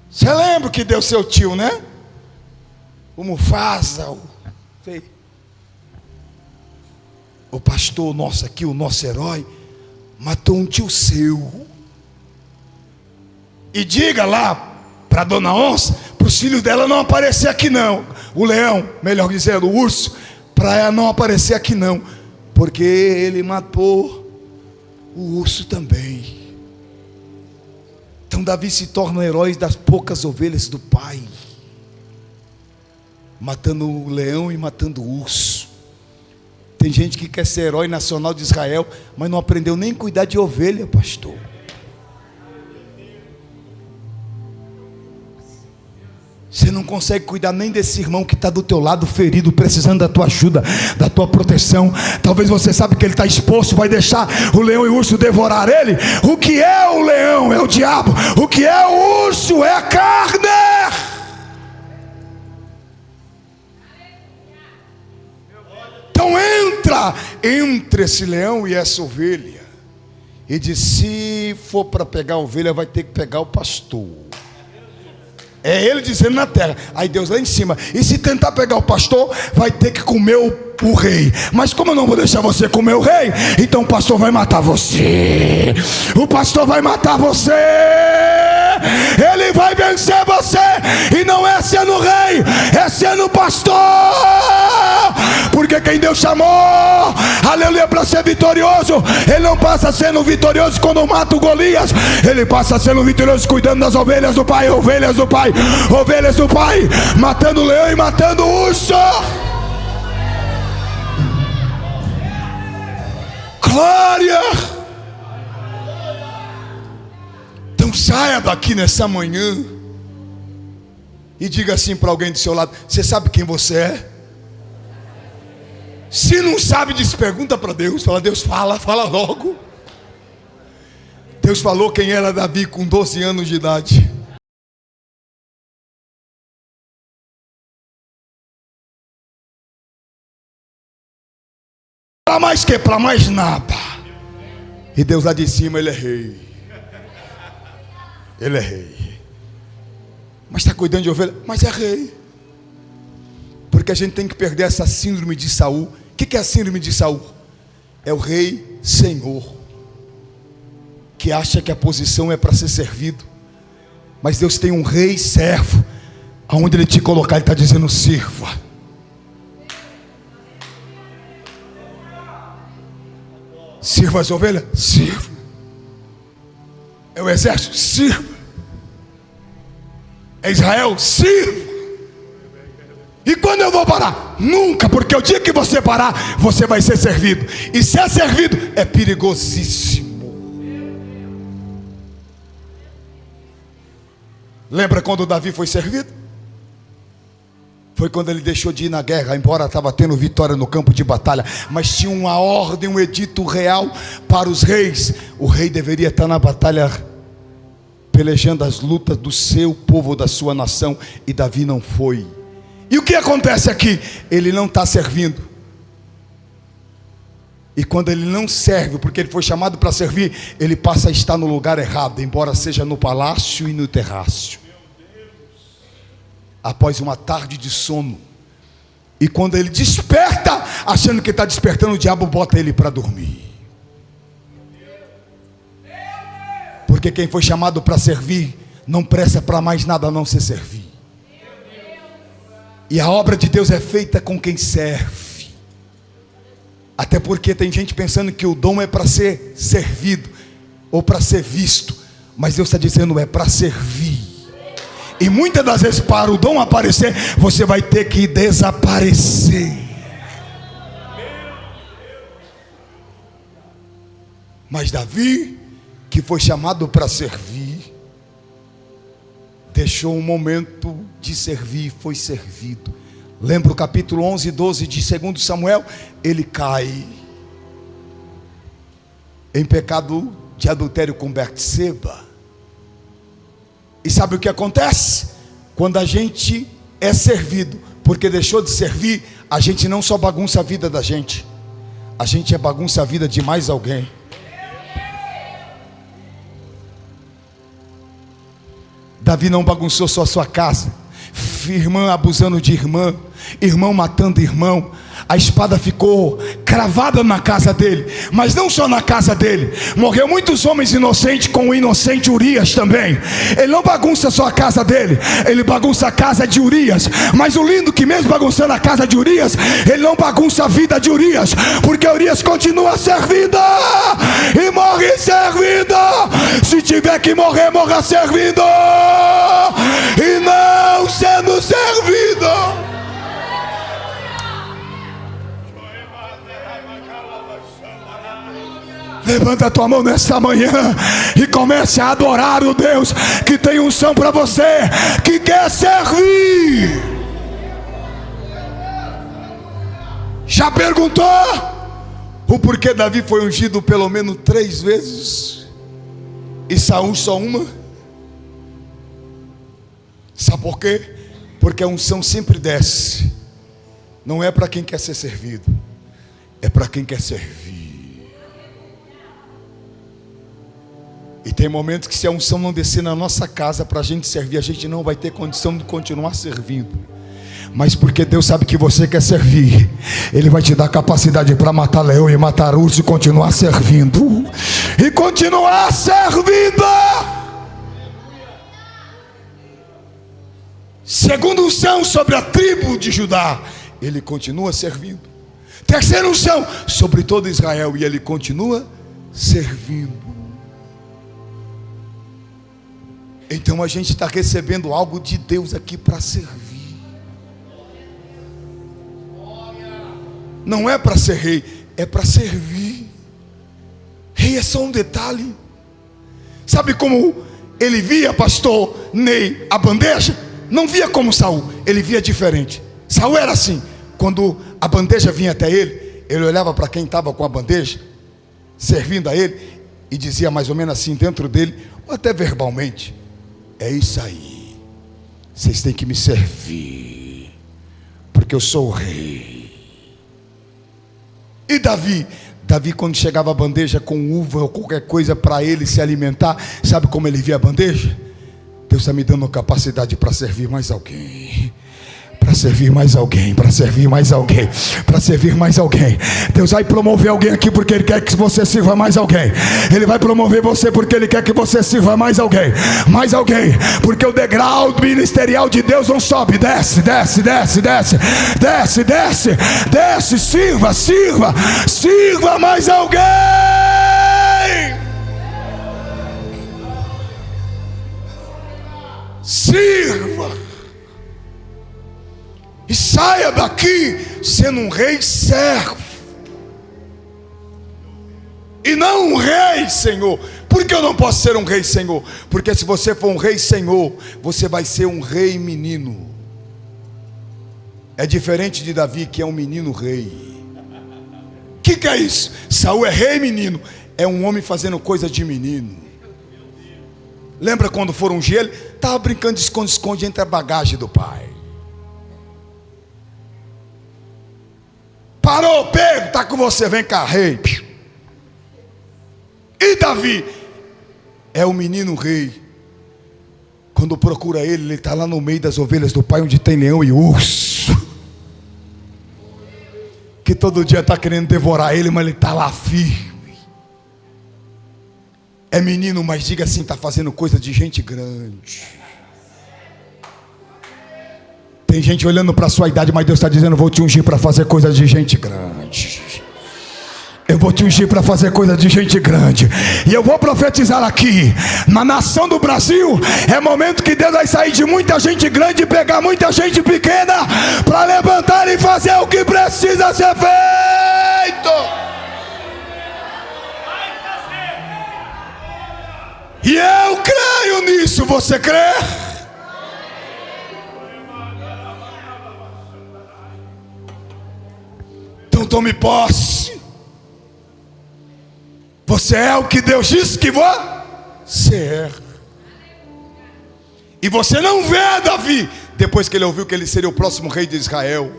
[SPEAKER 2] Você lembra que deu seu tio, né? O Mufasa, sei. o pastor nosso aqui, o nosso herói, matou um tio seu. E diga lá para dona Onça, para os filhos dela não aparecer aqui não. O leão, melhor dizendo, o urso, para ela não aparecer aqui não, porque ele matou o urso também. Então Davi se torna um herói das poucas ovelhas do pai, matando o leão e matando o urso. Tem gente que quer ser herói nacional de Israel, mas não aprendeu nem cuidar de ovelha, pastor. Você não consegue cuidar nem desse irmão que está do teu lado ferido, precisando da tua ajuda, da tua proteção. Talvez você sabe que ele está exposto, vai deixar o leão e o urso devorar ele. O que é o leão? É o diabo. O que é o urso? É a carne. Então entra entre esse leão e essa ovelha, e diz: se for para pegar a ovelha, vai ter que pegar o pastor. É ele dizendo na terra. Aí Deus lá em cima: e se tentar pegar o pastor, vai ter que comer o rei. Mas como eu não vou deixar você comer o rei, então o pastor vai matar você. O pastor vai matar você. Ele vai vencer você. E não é sendo rei, é sendo pastor. Porque quem Deus chamou, aleluia, para ser vitorioso, ele não passa sendo vitorioso quando mata o Golias. Ele passa sendo vitorioso cuidando das ovelhas do pai. Ovelhas do pai, ovelhas do pai, matando o leão e matando o urso. Glória. Então saia daqui nessa manhã e diga assim para alguém do seu lado: você sabe quem você é? Se não sabe disso, pergunta para Deus. Fala: Deus, fala logo. Deus falou quem era Davi com 12 anos de idade. Para mais que? Para mais nada. E Deus lá de cima: ele é rei. Ele é rei. Mas está cuidando de ovelha? Mas é rei. Porque a gente tem que perder essa síndrome de Saul. O que é a síndrome de Saul? É o rei senhor, que acha que a posição é para ser servido. Mas Deus tem um rei servo. Aonde ele te colocar, ele está dizendo: sirva. Sirva as ovelhas? Sirva. É o exército? Sirva. É Israel? Sirva. E quando eu vou parar? Nunca, porque o dia que você parar, você vai ser servido. E ser servido é perigosíssimo. Lembra quando Davi foi servido? Foi quando ele deixou de ir na guerra, embora estava tendo vitória no campo de batalha, mas tinha uma ordem, um edito real para os reis. O rei deveria estar na batalha, pelejando as lutas do seu povo, da sua nação, e Davi não foi. E o que acontece aqui? Ele não está servindo. E quando ele não serve, porque ele foi chamado para servir, ele passa a estar no lugar errado, embora seja no palácio e no terraço. Após uma tarde de sono, e quando ele desperta, achando que está despertando, o diabo bota ele para dormir. Porque quem foi chamado para servir não presta para mais nada a não ser servir. E a obra de Deus é feita com quem serve. Até porque tem gente pensando que o dom é para ser servido ou para ser visto, mas Deus está dizendo é para servir. E muitas das vezes, para o dom aparecer, você vai ter que desaparecer. Mas Davi, que foi chamado para servir, deixou um momento de servir e foi servido. Lembra o capítulo 11 e 12 de 2 Samuel? Ele cai em pecado de adultério com Betseba. E sabe o que acontece? Quando a gente é servido, porque deixou de servir, a gente não só bagunça a vida da gente, a gente bagunça a vida de mais alguém. Davi não bagunçou só a sua casa, irmã abusando de irmã, irmão matando irmão. A espada ficou cravada na casa dele, mas não só na casa dele, morreu muitos homens inocentes com o inocente Urias também. Ele não bagunça só a casa dele, ele bagunça a casa de Urias. Mas o lindo que mesmo bagunçando a casa de Urias, ele não bagunça a vida de Urias, porque Urias continua servindo e morre servindo. Se tiver que morrer, morra servindo e não sendo servido. Levanta a tua mão nesta manhã e comece a adorar o Deus que tem unção para você, que quer servir. Já perguntou o porquê Davi foi ungido pelo menos 3 vezes e Saul só uma? Sabe por quê? Porque a unção sempre desce. Não é para quem quer ser servido, é para quem quer servir. E tem momentos que se a unção não descer na nossa casa para a gente servir, a gente não vai ter condição de continuar servindo. Mas porque Deus sabe que você quer servir, Ele vai te dar capacidade para matar leão e matar urso e continuar servindo. E continuar servindo. Segunda unção sobre a tribo de Judá, ele continua servindo. Terceira unção sobre todo Israel, e ele continua servindo. Então a gente está recebendo algo de Deus aqui para servir. Não é para ser rei, é para servir. Rei é só um detalhe. Sabe como ele via, pastor Ney, a bandeja? Não via como Saul, ele via diferente. Saul era assim: quando a bandeja vinha até ele, ele olhava para quem estava com a bandeja, servindo a ele, e dizia mais ou menos assim dentro dele, ou até verbalmente: é isso aí, vocês têm que me servir, porque eu sou o rei. E Davi quando chegava a bandeja com uva ou qualquer coisa para ele se alimentar, sabe como ele via a bandeja? Deus está me dando capacidade para servir mais alguém, para servir mais alguém, para servir mais alguém, para servir mais alguém. Deus vai promover alguém aqui porque Ele quer que você sirva mais alguém. Ele vai promover você porque Ele quer que você sirva mais alguém. Mais alguém, porque o degrau ministerial de Deus não sobe, desce, desce, desce, desce, desce, desce, desce, sirva, sirva, sirva mais alguém. Sirva. E saia daqui sendo um rei servo, e não um rei senhor. Por que eu não posso ser um rei senhor? Porque se você for um rei senhor, você vai ser um rei menino. É diferente de Davi, que é um menino rei. O que é isso? Saul é rei menino, é um homem fazendo coisa de menino. Lembra quando foram ungir ele? Estava brincando de esconde-esconde entre a bagagem do pai. Parou, pego, está com você, vem cá, rei. E Davi é o menino rei. Quando procura ele está lá no meio das ovelhas do pai, onde tem leão e urso, que todo dia está querendo devorar ele, mas ele está lá firme. É menino, mas diga assim, está fazendo coisa de gente grande. Tem gente olhando para a sua idade, mas Deus está dizendo: vou te ungir para fazer coisa de gente grande. Eu vou te ungir para fazer coisa de gente grande. E eu vou profetizar aqui, na nação do Brasil, é momento que Deus vai sair de muita gente grande e pegar muita gente pequena para levantar e fazer o que precisa ser feito. E eu creio nisso, você crê? Então tome posse. Você é o que Deus disse que você é. E você não vê Davi, depois que ele ouviu que ele seria o próximo rei de Israel,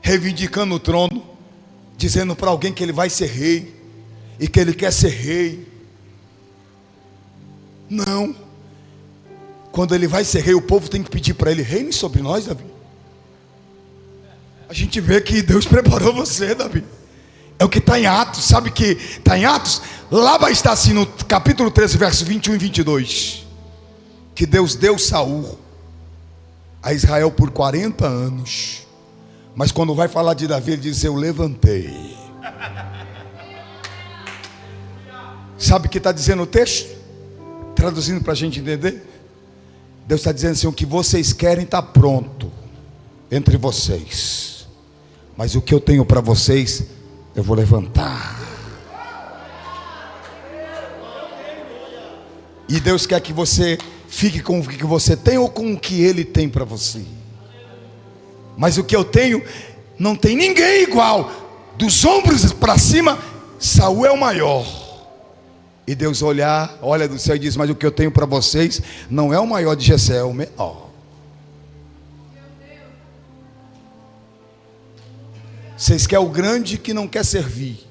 [SPEAKER 2] reivindicando o trono, dizendo para alguém que ele vai ser rei e que ele quer ser rei. Não. Quando ele vai ser rei, o povo tem que pedir para ele: reine sobre nós, Davi. A gente vê que Deus preparou você, Davi. É o que está em Atos. Sabe que está em Atos? Lá vai estar assim no capítulo 13, versos 21 e 22. Que Deus deu Saul a Israel por 40 anos. Mas quando vai falar de Davi, ele diz: eu levantei. Sabe o que está dizendo o texto? Traduzindo para a gente entender. Deus está dizendo assim: o que vocês querem está pronto entre vocês, mas o que eu tenho para vocês, eu vou levantar. E Deus quer que você fique com o que você tem ou com o que Ele tem para você. Mas o que eu tenho, não tem ninguém igual. Dos ombros para cima, Saul é o maior. E Deus olha do céu e diz: mas o que eu tenho para vocês não é o maior de Jessé, é o menor. Vocês querem o grande que não quer servir.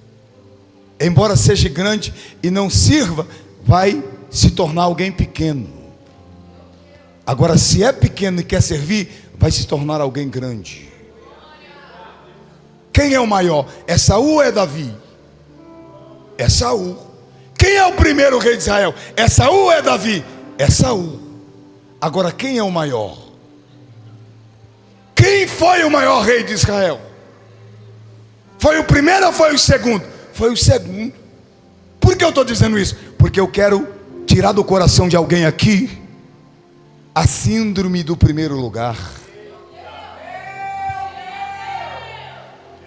[SPEAKER 2] Embora seja grande e não sirva, vai se tornar alguém pequeno. Agora, se é pequeno e quer servir, vai se tornar alguém grande. Quem é o maior? É Saul ou é Davi? É Saul. Quem é o primeiro rei de Israel? É Saul ou é Davi? É Saul. Agora, quem é o maior? Quem foi o maior rei de Israel? Foi o primeiro ou foi o segundo? Foi o segundo. Por que eu estou dizendo isso? Porque eu quero tirar do coração de alguém aqui a síndrome do primeiro lugar.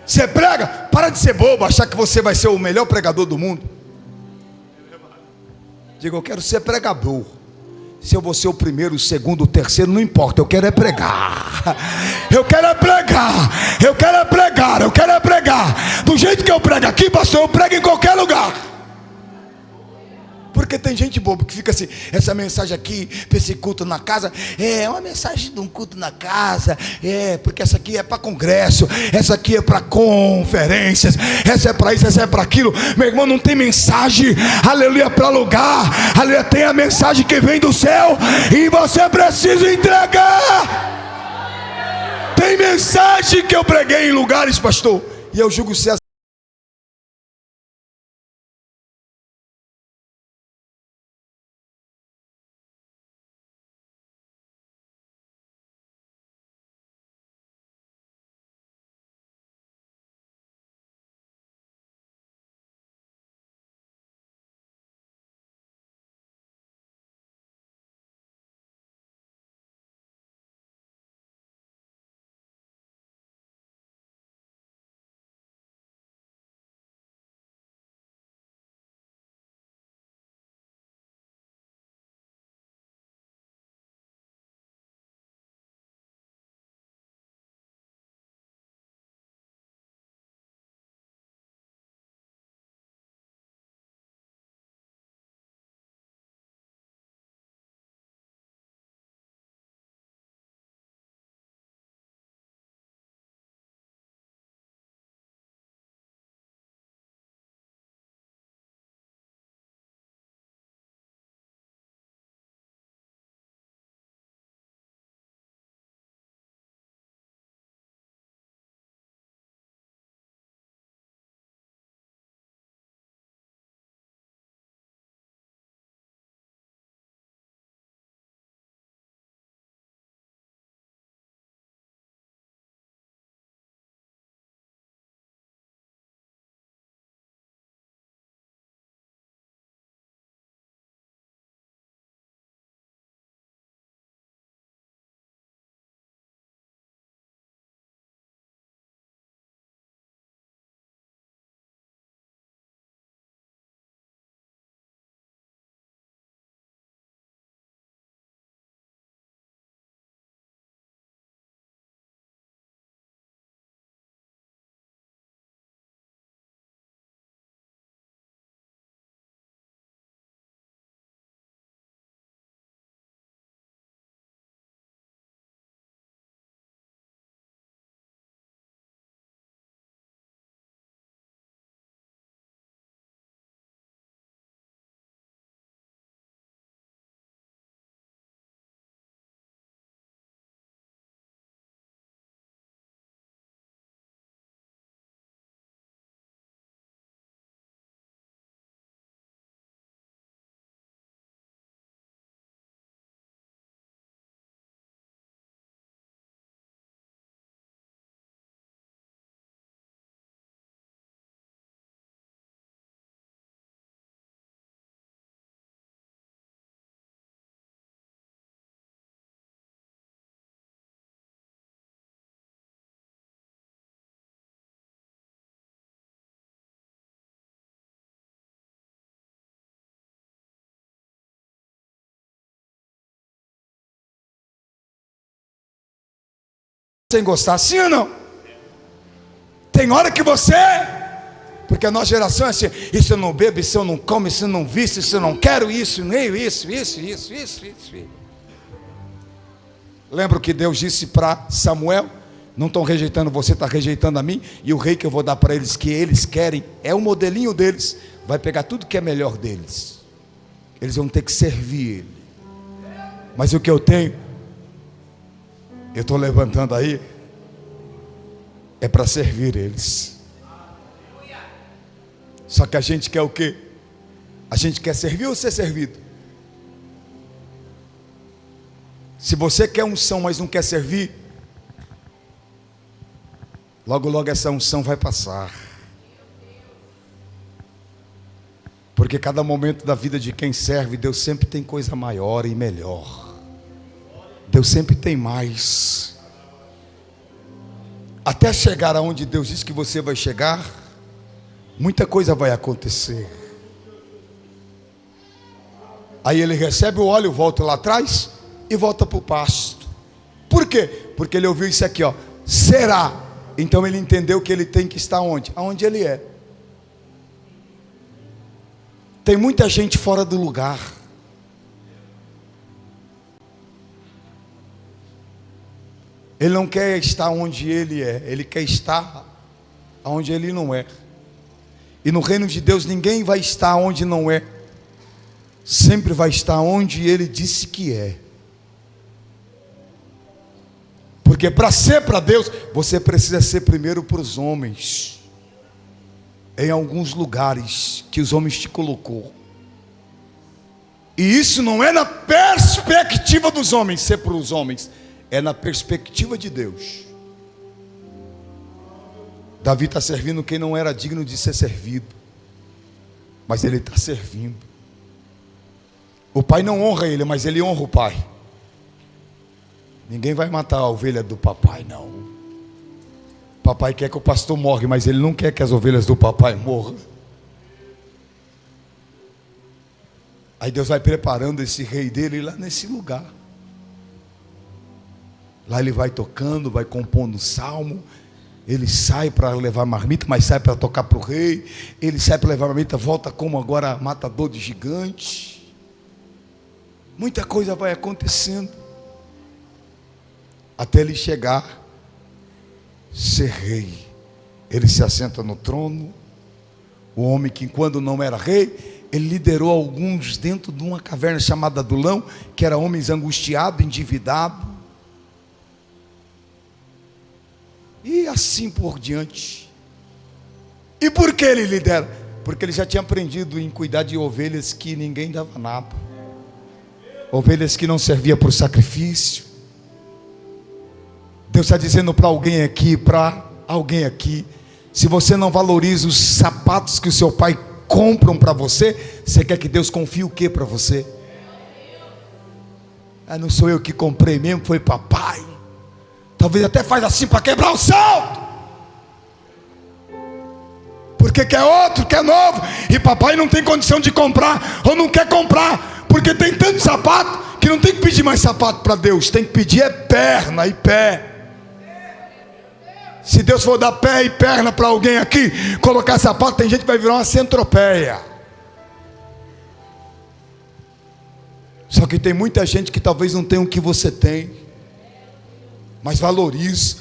[SPEAKER 2] Você prega, para de ser bobo, achar que você vai ser o melhor pregador do mundo. Diga: eu quero ser pregador. Se eu vou ser o primeiro, o segundo, o terceiro, não importa, eu quero é pregar. Eu quero é pregar. Eu quero é pregar. Eu quero é pregar. Do jeito que eu prego aqui, pastor, eu prego em qualquer lugar. Porque tem gente boba que fica assim: essa mensagem aqui, para esse culto na casa, é uma mensagem de um culto na casa, porque essa aqui é para congresso, essa aqui é para conferências, essa é para isso, essa é para aquilo. Meu irmão, não tem mensagem, aleluia, para lugar, aleluia, tem a mensagem que vem do céu e você precisa entregar. Tem mensagem que eu preguei em lugares, pastor, e eu julgo ser sem gostar, sim ou não? Tem hora que você... Porque a nossa geração é assim: isso eu não bebo, isso eu não como, isso eu não visto, isso eu não quero, isso. Lembra o que Deus disse para Samuel? Não estão rejeitando você, está rejeitando a mim. E o rei que eu vou dar para eles, que eles querem, é o modelinho deles. Vai pegar tudo que é melhor deles. Eles vão ter que servir ele. Mas o que eu tenho, eu estou levantando aí, é para servir eles. Só que a gente quer o quê? A gente quer servir ou ser servido? Se você quer unção, mas não quer servir, logo logo essa unção vai passar. Porque cada momento da vida de quem serve, Deus sempre tem coisa maior e melhor. Deus sempre tem mais. Até chegar aonde Deus diz que você vai chegar, muita coisa vai acontecer. Aí ele recebe o óleo, volta lá atrás e volta para o pasto. Por quê? Porque ele ouviu isso aqui, ó. Será. Então ele entendeu que ele tem que estar onde? Aonde ele é. Tem muita gente fora do lugar. Ele não quer estar onde ele é, ele quer estar onde ele não é. E no reino de Deus ninguém vai estar onde não é, sempre vai estar onde ele disse que é. Porque para ser para Deus, você precisa ser primeiro para os homens, em alguns lugares que os homens te colocou. E isso não é na perspectiva dos homens, ser para os homens, é na perspectiva de Deus. Davi está servindo quem não era digno de ser servido, mas ele está servindo. O pai não honra ele, mas ele honra o pai. Ninguém vai matar a ovelha do papai, não. O papai quer que o pastor morre, mas ele não quer que as ovelhas do papai morram. Aí Deus vai preparando esse rei dele lá nesse lugar. Lá ele vai tocando, vai compondo salmo. Ele sai para levar marmita, mas sai para tocar para o rei. Ele sai para levar marmita, volta como agora matador de gigantes. Muita coisa vai acontecendo, até ele chegar, ser rei. Ele se assenta no trono. O homem que quando não era rei, ele liderou alguns dentro de uma caverna chamada Adulão, que era homens angustiados, endividados. E assim por diante. E por que ele lidera? Porque ele já tinha aprendido em cuidar de ovelhas que ninguém dava nada, ovelhas que não serviam para o sacrifício. Deus está dizendo para alguém aqui, se você não valoriza os sapatos que o seu pai compram para você, você quer que Deus confie o que para você? Não sou eu que comprei mesmo, foi papai. Talvez até faz assim para quebrar o salto, porque quer outro, quer novo, e papai não tem condição de comprar, ou não quer comprar, porque tem tanto sapato, que não tem que pedir mais sapato para Deus, tem que pedir é perna e pé. Se Deus for dar pé e perna para alguém aqui, colocar sapato, tem gente que vai virar uma centopeia. Só que tem muita gente que talvez não tenha o que você tem, mas valoriza.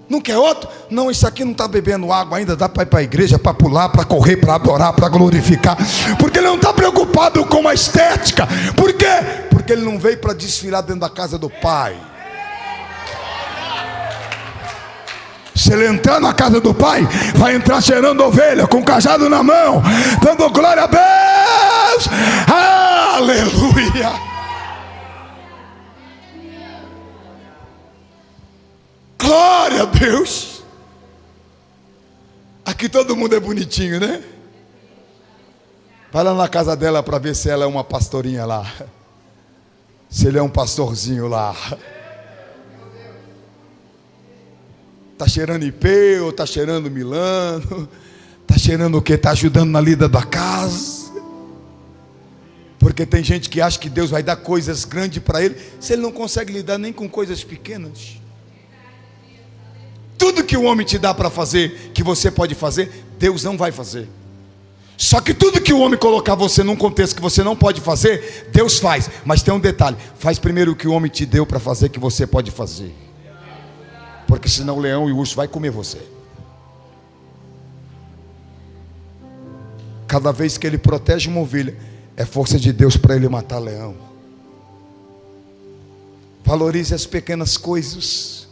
[SPEAKER 2] Não quer outro? Não, isso aqui não está bebendo água ainda, dá para ir para a igreja, para pular, para correr, para adorar, para glorificar, porque ele não está preocupado com a estética. Por quê? Porque ele não veio para desfilar dentro da casa do pai. Se ele entrar na casa do pai, vai entrar cheirando ovelha, com cajado na mão, dando glória a Deus. Aleluia. Glória a Deus. Aqui todo mundo é bonitinho, né? Vai lá na casa dela para ver se ela é uma pastorinha lá, se ele é um pastorzinho lá. Está cheirando IP, ou está cheirando Milano, está cheirando o que? Está ajudando na lida da casa. Porque tem gente que acha que Deus vai dar coisas grandes para ele, se ele não consegue lidar nem com coisas pequenas. Tudo que o homem te dá para fazer, que você pode fazer, Deus não vai fazer. Só que tudo que o homem colocar você num contexto que você não pode fazer, Deus faz. Mas tem um detalhe: faz primeiro o que o homem te deu para fazer, que você pode fazer. Porque senão o leão e o urso vai comer você. Cada vez que ele protege uma ovelha, é força de Deus para ele matar leão. Valorize as pequenas coisas.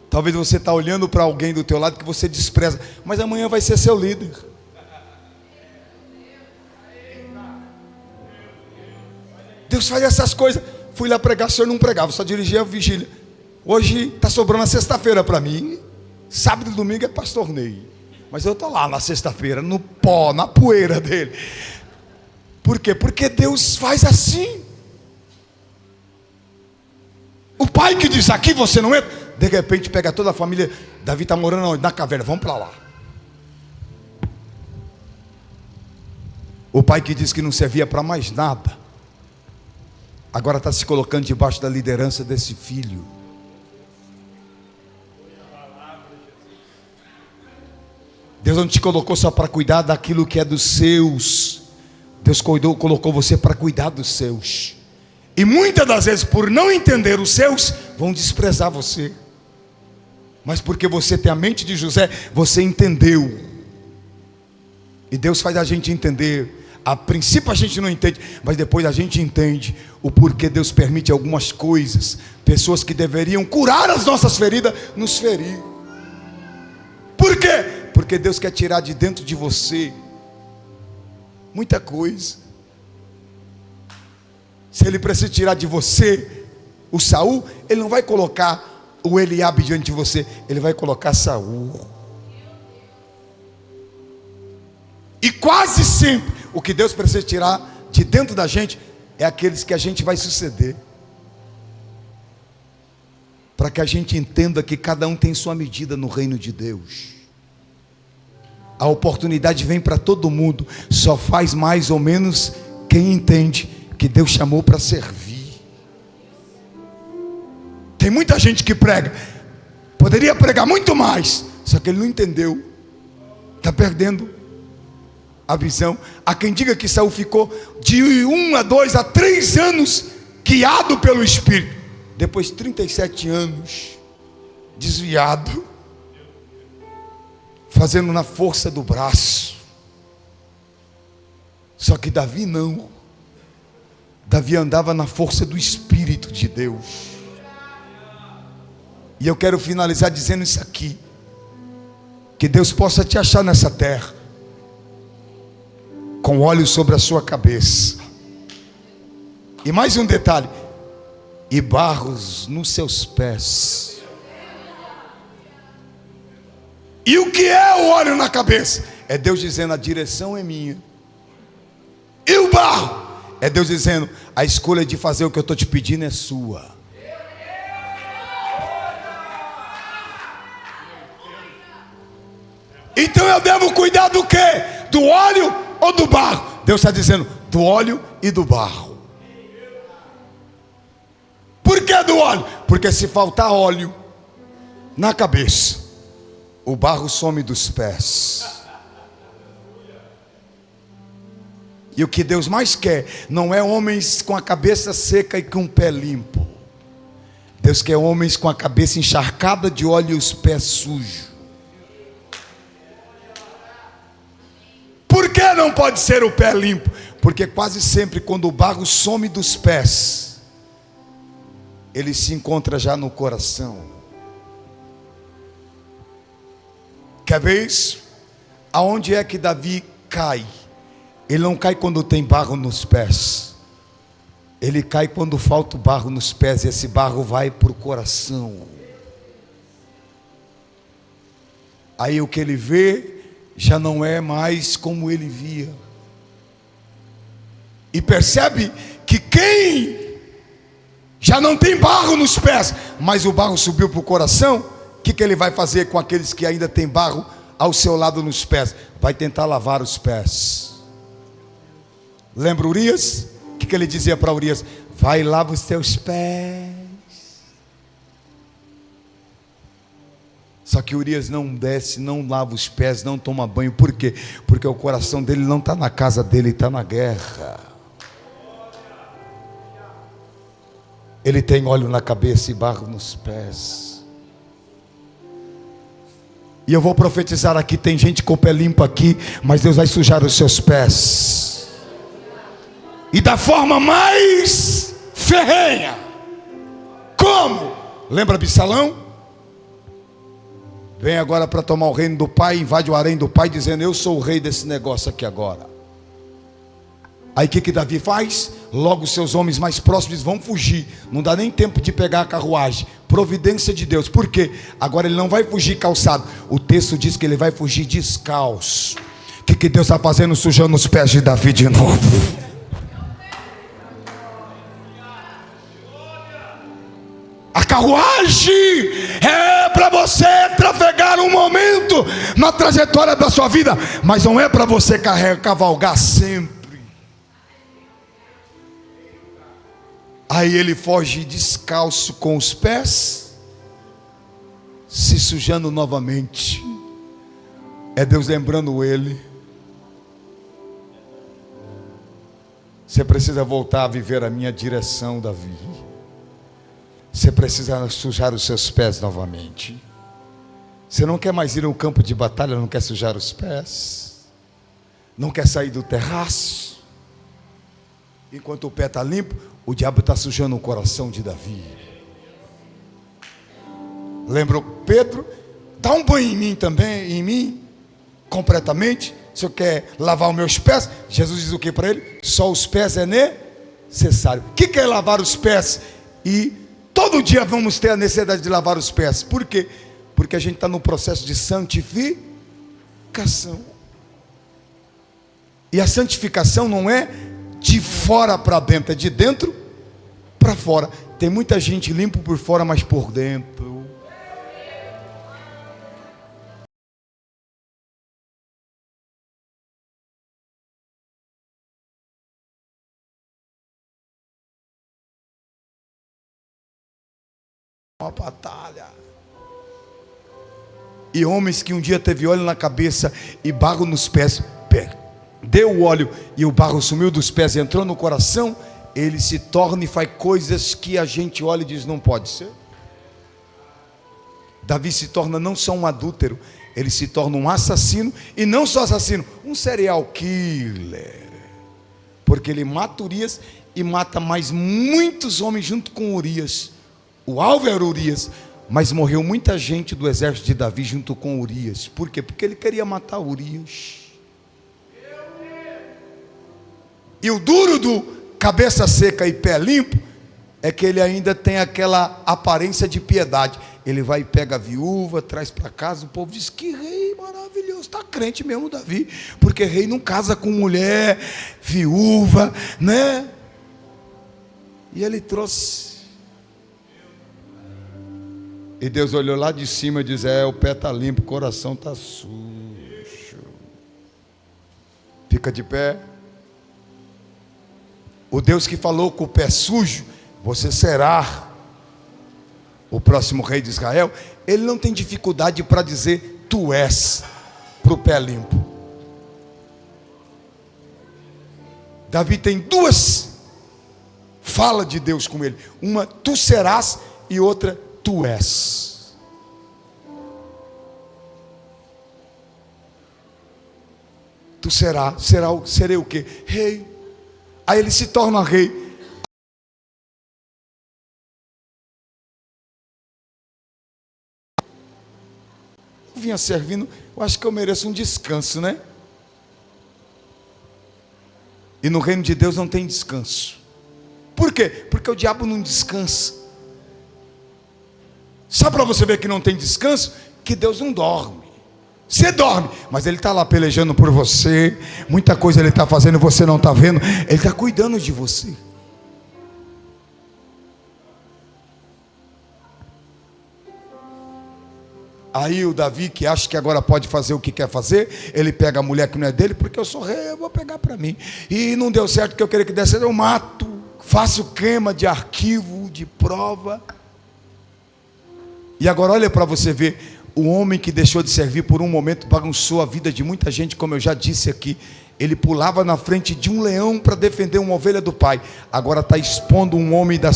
[SPEAKER 2] Talvez você está olhando para alguém do teu lado que você despreza, mas amanhã vai ser seu líder. Deus faz essas coisas. Fui lá pregar, o senhor não pregava, só dirigia a vigília. Hoje está sobrando a sexta-feira para mim. Sábado e domingo é pastor Ney. Mas eu estou lá na sexta-feira, no pó, na poeira dele. Por quê? Porque Deus faz assim. O pai que diz aqui você não entra, de repente pega toda a família. Davi está morando onde? Na caverna, vamos para lá. O pai que diz que não servia para mais nada, agora está se colocando debaixo da liderança desse filho. Deus não te colocou só para cuidar daquilo que é dos seus. Deus colocou você para cuidar dos seus. E muitas das vezes, por não entender os seus, vão desprezar você. Mas porque você tem a mente de José, você entendeu. E Deus faz a gente entender. A princípio a gente não entende, mas depois a gente entende o porquê Deus permite algumas coisas. Pessoas que deveriam curar as nossas feridas, nos ferir. Por quê? Porque Deus quer tirar de dentro de você muita coisa. Se Ele precisa tirar de você o Saul, Ele não vai colocar o Eliabe diante de você, Ele vai colocar Saul. E quase sempre o que Deus precisa tirar de dentro da gente é aqueles que a gente vai suceder, para que a gente entenda que cada um tem sua medida no reino de Deus. A oportunidade vem para todo mundo, só faz mais ou menos quem entende que Deus chamou para servir. Tem muita gente que prega, poderia pregar muito mais, só que ele não entendeu, está perdendo a visão. Há quem diga que Saul ficou de 1 a 2 a 3 anos guiado pelo Espírito, depois 37 anos desviado, fazendo na força do braço. Só que Davi não. Davi andava na força do Espírito de Deus. E eu quero finalizar dizendo isso aqui: que Deus possa te achar nessa terra com óleo sobre a sua cabeça. E mais um detalhe: e barros nos seus pés. E o que é o óleo na cabeça? É Deus dizendo: a direção é minha. E o barro? É Deus dizendo: a escolha de fazer o que eu estou te pedindo é sua. Então eu devo cuidar do quê? Do óleo ou do barro? Deus está dizendo: do óleo e do barro. Por que do óleo? Porque se faltar óleo na cabeça, o barro some dos pés. E o que Deus mais quer não é homens com a cabeça seca e com o pé limpo. Deus quer homens com a cabeça encharcada de óleo e os pés sujos. Por que não pode ser o pé limpo? Porque quase sempre quando o barro some dos pés, ele se encontra já no coração. Quer ver isso? Aonde é que Davi cai? Ele não cai quando tem barro nos pés. Ele cai quando falta o barro nos pés. E esse barro vai para o coração. Aí o que ele vê já não é mais como ele via. E percebe que quem já não tem barro nos pés, mas o barro subiu para o coração, o que ele vai fazer com aqueles que ainda tem barro ao seu lado nos pés? Vai tentar lavar os pés. Lembra Urias? O que ele dizia para Urias? Vai e lava os teus pés. Só que Urias não desce, não lava os pés, não toma banho. Por quê? Porque o coração dele não está na casa dele, está na guerra. Ele tem óleo na cabeça e barro nos pés. E eu vou profetizar aqui, tem gente com o pé limpo aqui, mas Deus vai sujar os seus pés. E da forma mais ferrenha. Como? Lembra Absalão? Vem agora para tomar o reino do pai, invade o harém do pai, dizendo: eu sou o rei desse negócio aqui agora. Aí o que Davi faz? Logo seus homens mais próximos vão fugir. Não dá nem tempo de pegar a carruagem. Providência de Deus. Por quê? Agora ele não vai fugir calçado. O texto diz que ele vai fugir descalço. O que Deus está fazendo? Sujando os pés de Davi de novo. A carruagem é para você trafegar um momento na trajetória da sua vida, mas não é para você cavalgar sempre. Aí ele foge descalço com os pés, se sujando novamente. É Deus lembrando ele: você precisa voltar a viver a minha direção, Davi. Você precisa sujar os seus pés novamente. Você não quer mais ir ao campo de batalha, não quer sujar os pés, não quer sair do terraço. Enquanto o pé está limpo, o diabo está sujando o coração de Davi. Lembra Pedro? Dá um banho em mim também, em mim, completamente. Se eu quer lavar os meus pés, Jesus diz o que para ele? Só os pés é necessário. O que é lavar os pés? E todo dia vamos ter a necessidade de lavar os pés. Por quê? Porque a gente está no processo de santificação. E a santificação não é de fora para dentro, é de dentro para fora. Tem muita gente limpa por fora, mas por dentro. Uma batalha. E homens que um dia teve óleo na cabeça e barro nos pés, deu o óleo e o barro sumiu dos pés e entrou no coração, ele se torna e faz coisas que a gente olha e diz: não pode ser. Davi se torna não só um adúltero, ele se torna um assassino, e não só assassino, um serial killer, porque ele mata Urias e mata mais muitos homens junto com Urias. O alvo era Urias, mas morreu muita gente do exército de Davi junto com Urias. Por quê? Porque ele queria matar Urias. E o duro do cabeça seca e pé limpo é que ele ainda tem aquela aparência de piedade. Ele vai e pega a viúva, traz para casa. O povo diz: que rei maravilhoso. Está crente mesmo, Davi, porque rei não casa com mulher, viúva, né? E ele trouxe. E Deus olhou lá de cima e diz: o pé está limpo, o coração está sujo. Fica de pé. O Deus que falou com o pé sujo: você será o próximo rei de Israel. Ele não tem dificuldade para dizer: tu és, para o pé limpo. Davi tem duas falas de Deus com ele: uma, tu serás, e outra, tu és. Tu serei o quê? Rei. Aí ele se torna rei. Eu vinha servindo, eu acho que eu mereço um descanso, né? E no reino de Deus não tem descanso. Por quê? Porque o diabo não descansa. Só para você ver que não tem descanso, que Deus não dorme. Você dorme, mas Ele está lá pelejando por você. Muita coisa Ele está fazendo e você não está vendo. Ele está cuidando de você. Aí o Davi, que acha que agora pode fazer o que quer fazer, ele pega a mulher que não é dele: porque eu sou rei, eu vou pegar para mim. E não deu certo o que eu queria que desse, eu mato. Faço queima de arquivo, de prova. E agora olha para você ver, O homem que deixou de servir por um momento bagunçou a vida de muita gente, como eu já disse aqui. Ele pulava na frente de um leão para defender uma ovelha do pai. Agora está expondo um homem do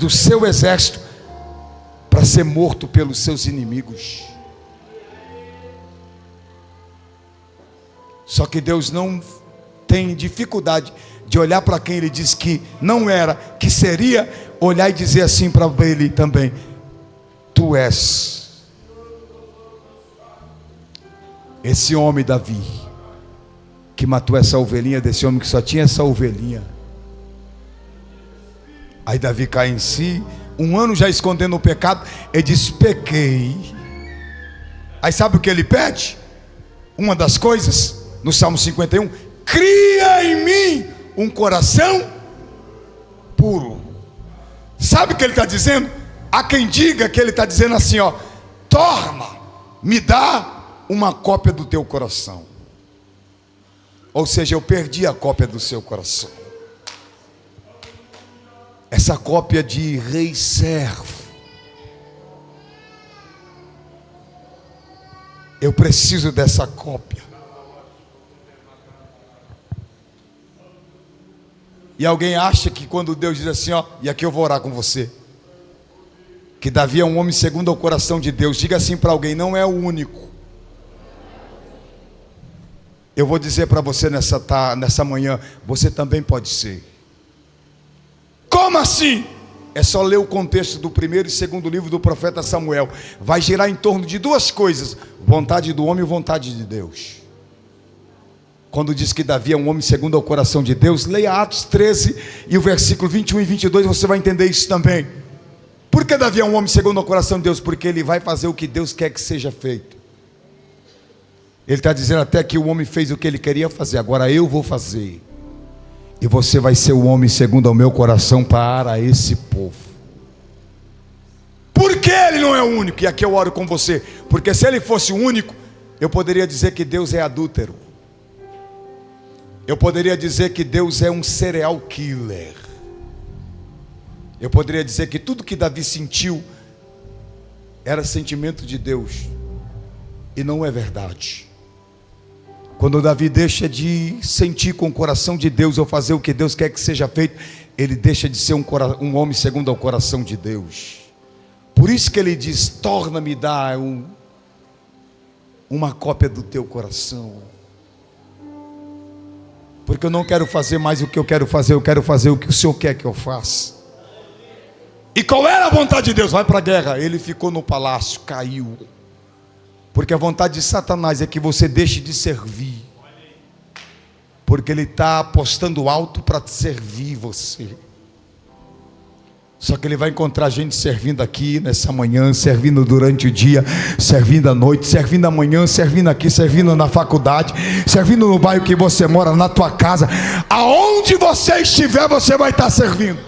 [SPEAKER 2] seu exército para ser morto pelos seus inimigos. Só que Deus não tem dificuldade de olhar para quem ele disse que não era, que seria, olhar e dizer assim para ele também: tu és esse homem Davi, que matou essa ovelhinha desse homem que só tinha essa ovelhinha. Aí Davi cai em si, 1 ano já escondendo o pecado, ele diz: pequei. Aí sabe o que ele pede? Uma das coisas, no Salmo 51, cria em mim um coração puro. Sabe o que ele está dizendo? Há quem diga que ele está dizendo assim, ó: me dá uma cópia do teu coração. Ou seja, eu perdi a cópia do seu coração. Essa cópia de rei servo. Eu preciso dessa cópia. E alguém acha que quando Deus diz assim, ó, e aqui eu vou orar com você, que Davi é um homem segundo o coração de Deus. Diga assim para alguém: não é o único. Eu vou dizer para você nessa manhã, você também pode ser. Como assim? É só ler o contexto do 1º e 2º livro do profeta Samuel. Vai girar em torno de 2 coisas: vontade do homem e vontade de Deus. Quando diz que Davi é um homem segundo o coração de Deus, leia Atos 13 e o versículo 21 e 22, você vai entender isso também. Por que Davi é um homem segundo o coração de Deus? Porque ele vai fazer o que Deus quer que seja feito. Ele está dizendo até que o homem fez o que ele queria fazer, agora eu vou fazer. E você vai ser o homem segundo o meu coração para esse povo. Por que ele não é o único? E aqui eu oro com você, porque se ele fosse o único, eu poderia dizer que Deus é adúltero. Eu poderia dizer que Deus é um serial killer. Eu poderia dizer que tudo que Davi sentiu era sentimento de Deus. E não é verdade. Quando Davi deixa de sentir com o coração de Deus ou fazer o que Deus quer que seja feito, ele deixa de ser um homem segundo ao coração de Deus. Por isso que ele diz: torna-me dar uma cópia do teu coração. Porque eu não quero fazer mais o que eu quero fazer o que o Senhor quer que eu faça. E qual era a vontade de Deus? Vai para a guerra. Ele ficou no palácio, caiu. Porque a vontade de Satanás é que você deixe de servir. Porque ele está apostando alto para servir você. Só que ele vai encontrar gente servindo aqui nessa manhã, servindo durante o dia, servindo à noite, servindo amanhã, servindo aqui, servindo na faculdade, servindo no bairro que você mora, na tua casa. Aonde você estiver, você vai estar servindo.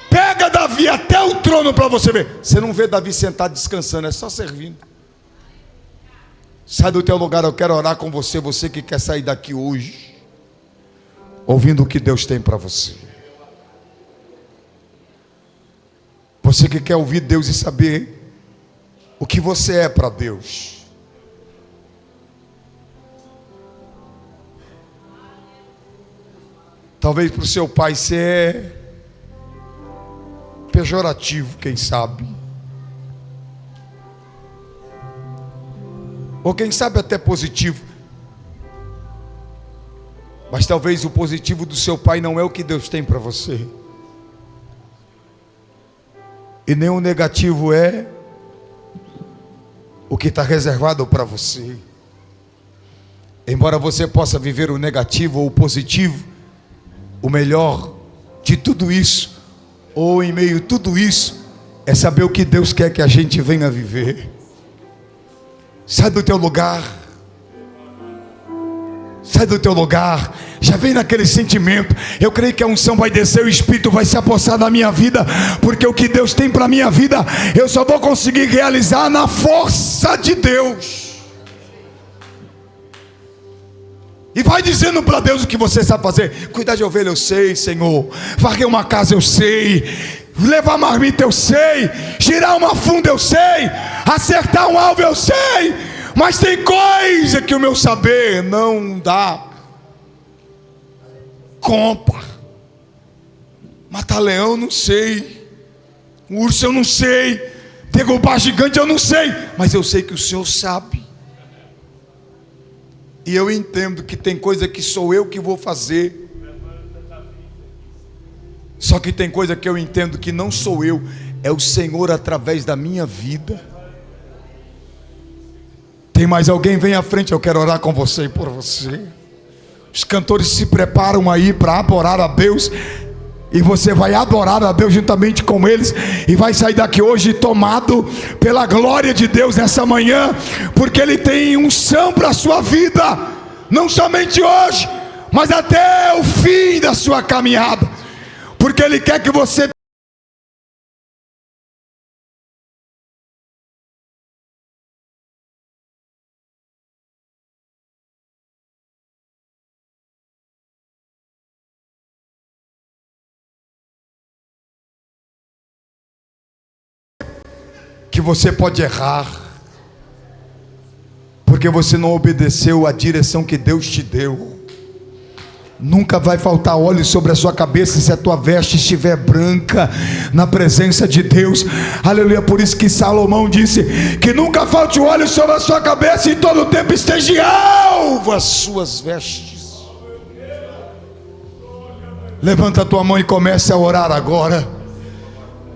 [SPEAKER 2] Pega Davi até o trono para você ver. Você não vê Davi sentado descansando, é só servindo. Sai do teu lugar, eu quero orar com você. Você que quer sair daqui hoje ouvindo o que Deus tem para você. Você que quer ouvir Deus e saber o que você é para Deus. Talvez para o seu pai você é pejorativo, quem sabe. Ou quem sabe até positivo. Mas talvez o positivo do seu pai não é o que Deus tem para você. E nem o negativo é o que está reservado para você. Embora você possa viver o negativo ou o positivo, o melhor de tudo isso, ou em meio a tudo isso, é saber o que Deus quer que a gente venha viver. Sai do teu lugar. Sai do teu lugar. Já vem naquele sentimento. Eu creio que a unção vai descer, o Espírito vai se apossar da minha vida, porque o que Deus tem para a minha vida, eu só vou conseguir realizar na força de Deus. E vai dizendo para Deus o que você sabe fazer. Cuidar de ovelha eu sei, Senhor. Varrer uma casa eu sei. Levar marmita eu sei, girar uma funda eu sei, acertar um alvo eu sei, mas tem coisa que o meu saber não dá conta. Matar leão eu não sei, urso eu não sei, derrubar gigante eu não sei, mas eu sei que o Senhor sabe. E eu entendo que tem coisa que sou eu que vou fazer. Só que tem coisa que eu entendo que não sou eu, é o Senhor através da minha vida. Tem mais alguém? Vem à frente, eu quero orar com você e por você. Os cantores se preparam aí para adorar a Deus, e você vai adorar a Deus juntamente com eles, e vai sair daqui hoje tomado pela glória de Deus nessa manhã, porque Ele tem unção para a sua vida, não somente hoje, mas até o fim da sua caminhada, porque Ele quer que você pode errar, porque você não obedeceu a direção que Deus te deu. Nunca vai faltar óleo sobre a sua cabeça se a tua veste estiver branca na presença de Deus. Aleluia. Por isso que Salomão disse que nunca falte óleo sobre a sua cabeça e todo o tempo esteja alvo as suas vestes. Levanta a tua mão e comece a orar agora.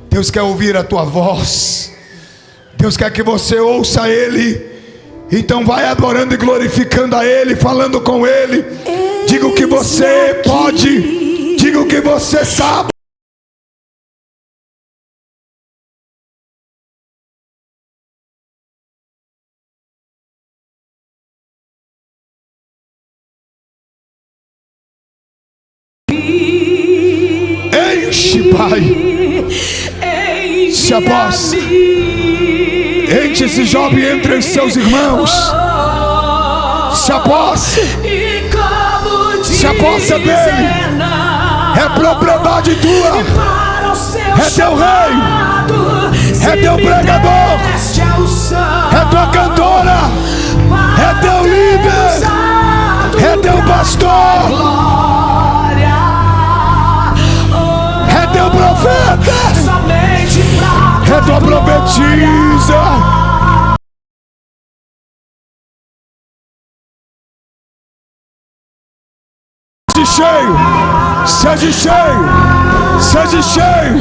[SPEAKER 2] Deus quer ouvir a tua voz, Deus quer que você ouça Ele. Então vai adorando e glorificando a Ele, falando com Ele. Diga o que você pode, diga o que você sabe. Enche, Pai, se aposta, enche esse jovem entre os seus irmãos, se aposta. Se aposta dele, é propriedade tua, é teu rei, é teu pregador, é tua cantora, é teu líder, é teu pastor, é teu profeta, é tua profetisa. Seja cheio, seja cheio,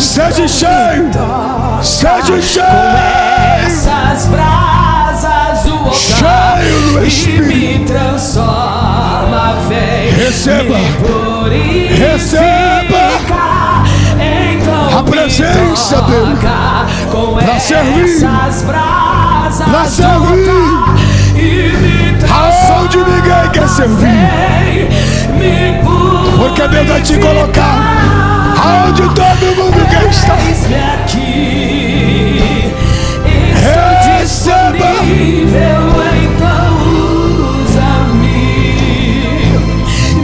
[SPEAKER 2] seja cheio, seja cheio,
[SPEAKER 3] com essas brasas do altar,
[SPEAKER 2] cheio do Espírito.
[SPEAKER 3] me transforma, vem,
[SPEAKER 2] receba,
[SPEAKER 3] me purifica,
[SPEAKER 2] receba
[SPEAKER 3] então
[SPEAKER 2] a presença dele para servir, para servir aonde ninguém quer servir, porque Deus vai te colocar aonde todo mundo quer estar. Receba,
[SPEAKER 3] então usa-me,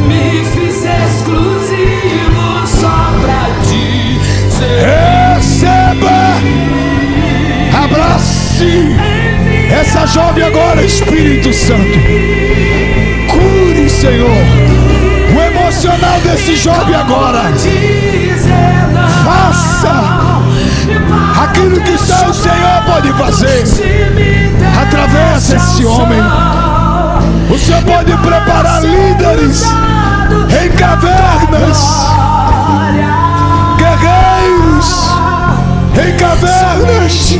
[SPEAKER 3] me fiz exclusivo só pra ti.
[SPEAKER 2] Receba, abrace essa jovem agora, Espírito Santo. Cure, Senhor, o emocional desse jovem agora. Faça aquilo que só o Senhor pode fazer. Atravessa esse homem. O Senhor pode preparar líderes em cavernas, guerreiros em cavernas,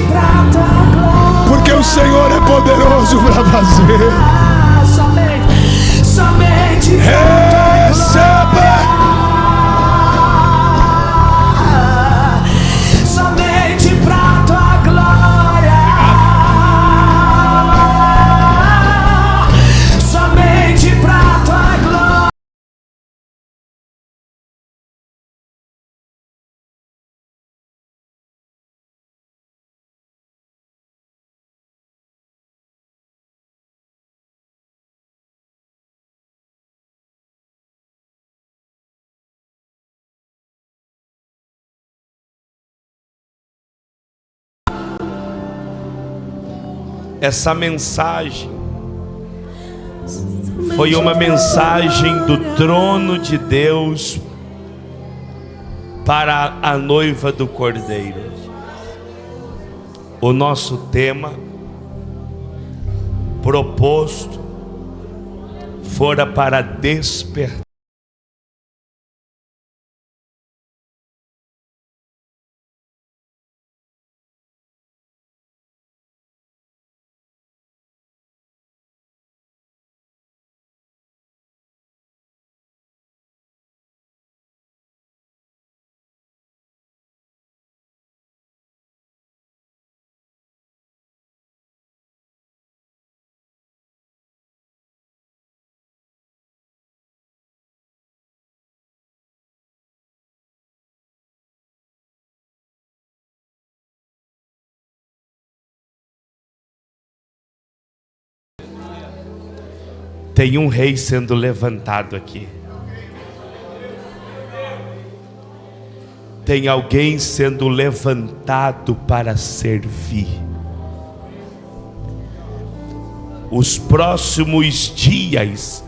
[SPEAKER 2] porque o Senhor é poderoso para fazer. Receba.
[SPEAKER 4] Essa mensagem foi uma mensagem do trono de Deus para a noiva do Cordeiro. O nosso tema proposto fora para despertar. Tem um rei sendo levantado aqui. Tem alguém sendo levantado para servir. Os próximos dias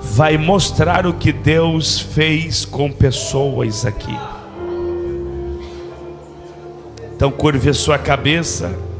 [SPEAKER 4] vai mostrar o que Deus fez com pessoas aqui. Então curve a sua cabeça.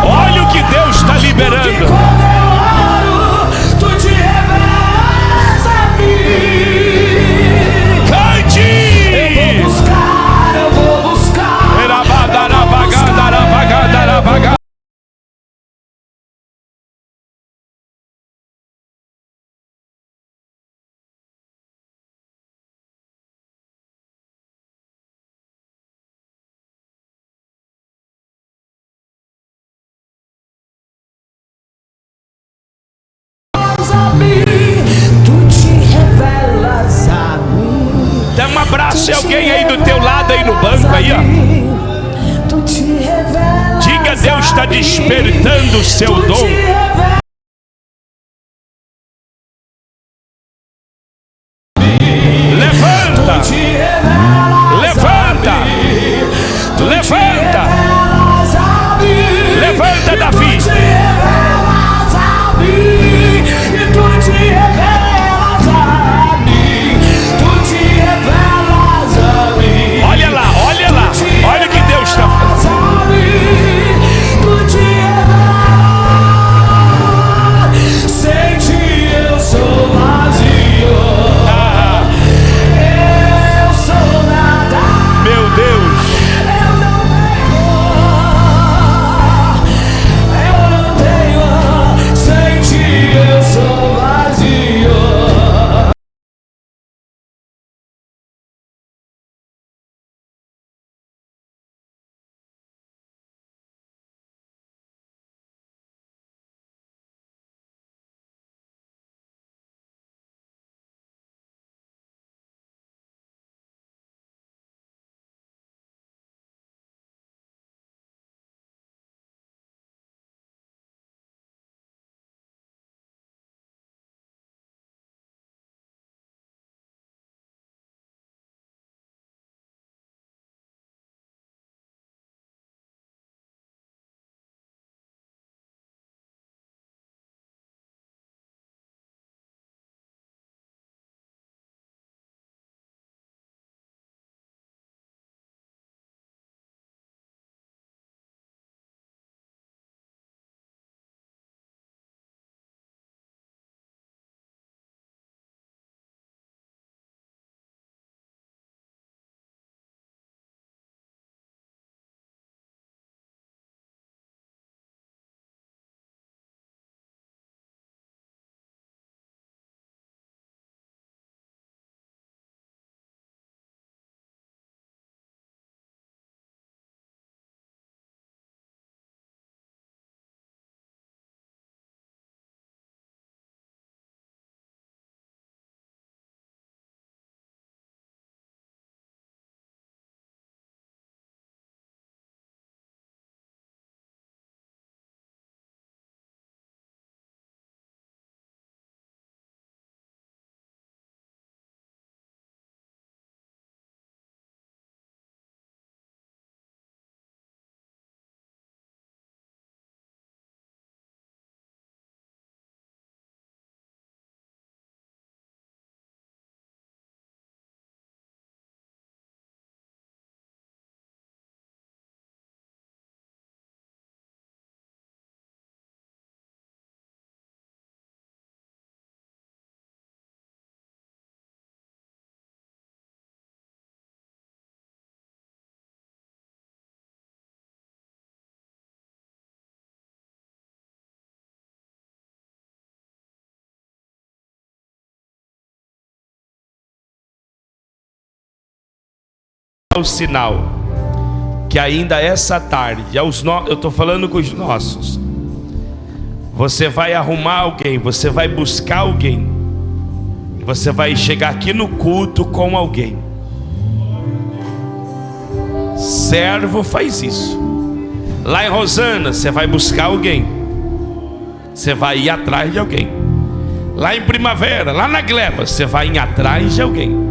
[SPEAKER 4] Olha o que Deus está liberando.
[SPEAKER 3] Tu te revelas a mim.
[SPEAKER 4] Cante!
[SPEAKER 3] Eu vou buscar. Tu te revelas a mim.
[SPEAKER 4] Dá um abraço em alguém aí do teu lado, aí no banco, aí, ó.
[SPEAKER 3] Tu te revelas.
[SPEAKER 4] Diga, Deus está despertando o seu dom. Levanta! Levanta! Levanta! Levanta, Davi! Olha lá, olha lá, olha o que Deus está fazendo.
[SPEAKER 3] Sem ti eu sou vazio. Eu sou nada.
[SPEAKER 4] Meu Deus!
[SPEAKER 3] Eu não tenho. Sem ti eu sou vazio.
[SPEAKER 4] O sinal que ainda essa tarde, eu estou falando com os nossos, você vai arrumar alguém, você vai buscar alguém, você vai chegar aqui no culto com alguém. Servo faz isso. Lá em Rosana, você vai buscar alguém, você vai ir atrás de alguém. Lá em Primavera, lá na Gleba, você vai ir atrás de alguém.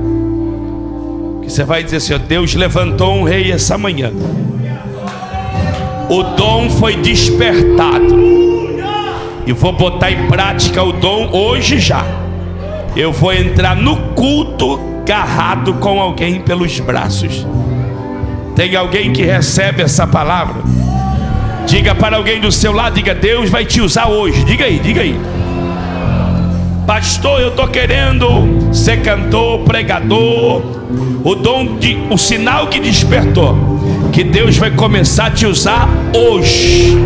[SPEAKER 4] Você vai dizer assim: Deus levantou um rei essa manhã. O dom foi despertado. E vou botar em prática o dom hoje já. Eu vou entrar no culto agarrado com alguém pelos braços. Tem alguém que recebe essa palavra? Diga para alguém do seu lado, diga: Deus vai te usar hoje. Diga aí, diga aí. Pastor, eu estou querendo ser cantor, pregador. O sinal que despertou, que Deus vai começar a te usar hoje.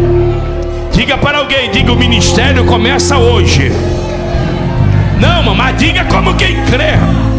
[SPEAKER 4] Diga para alguém, diga: o ministério começa hoje. Não, mas diga como quem crê.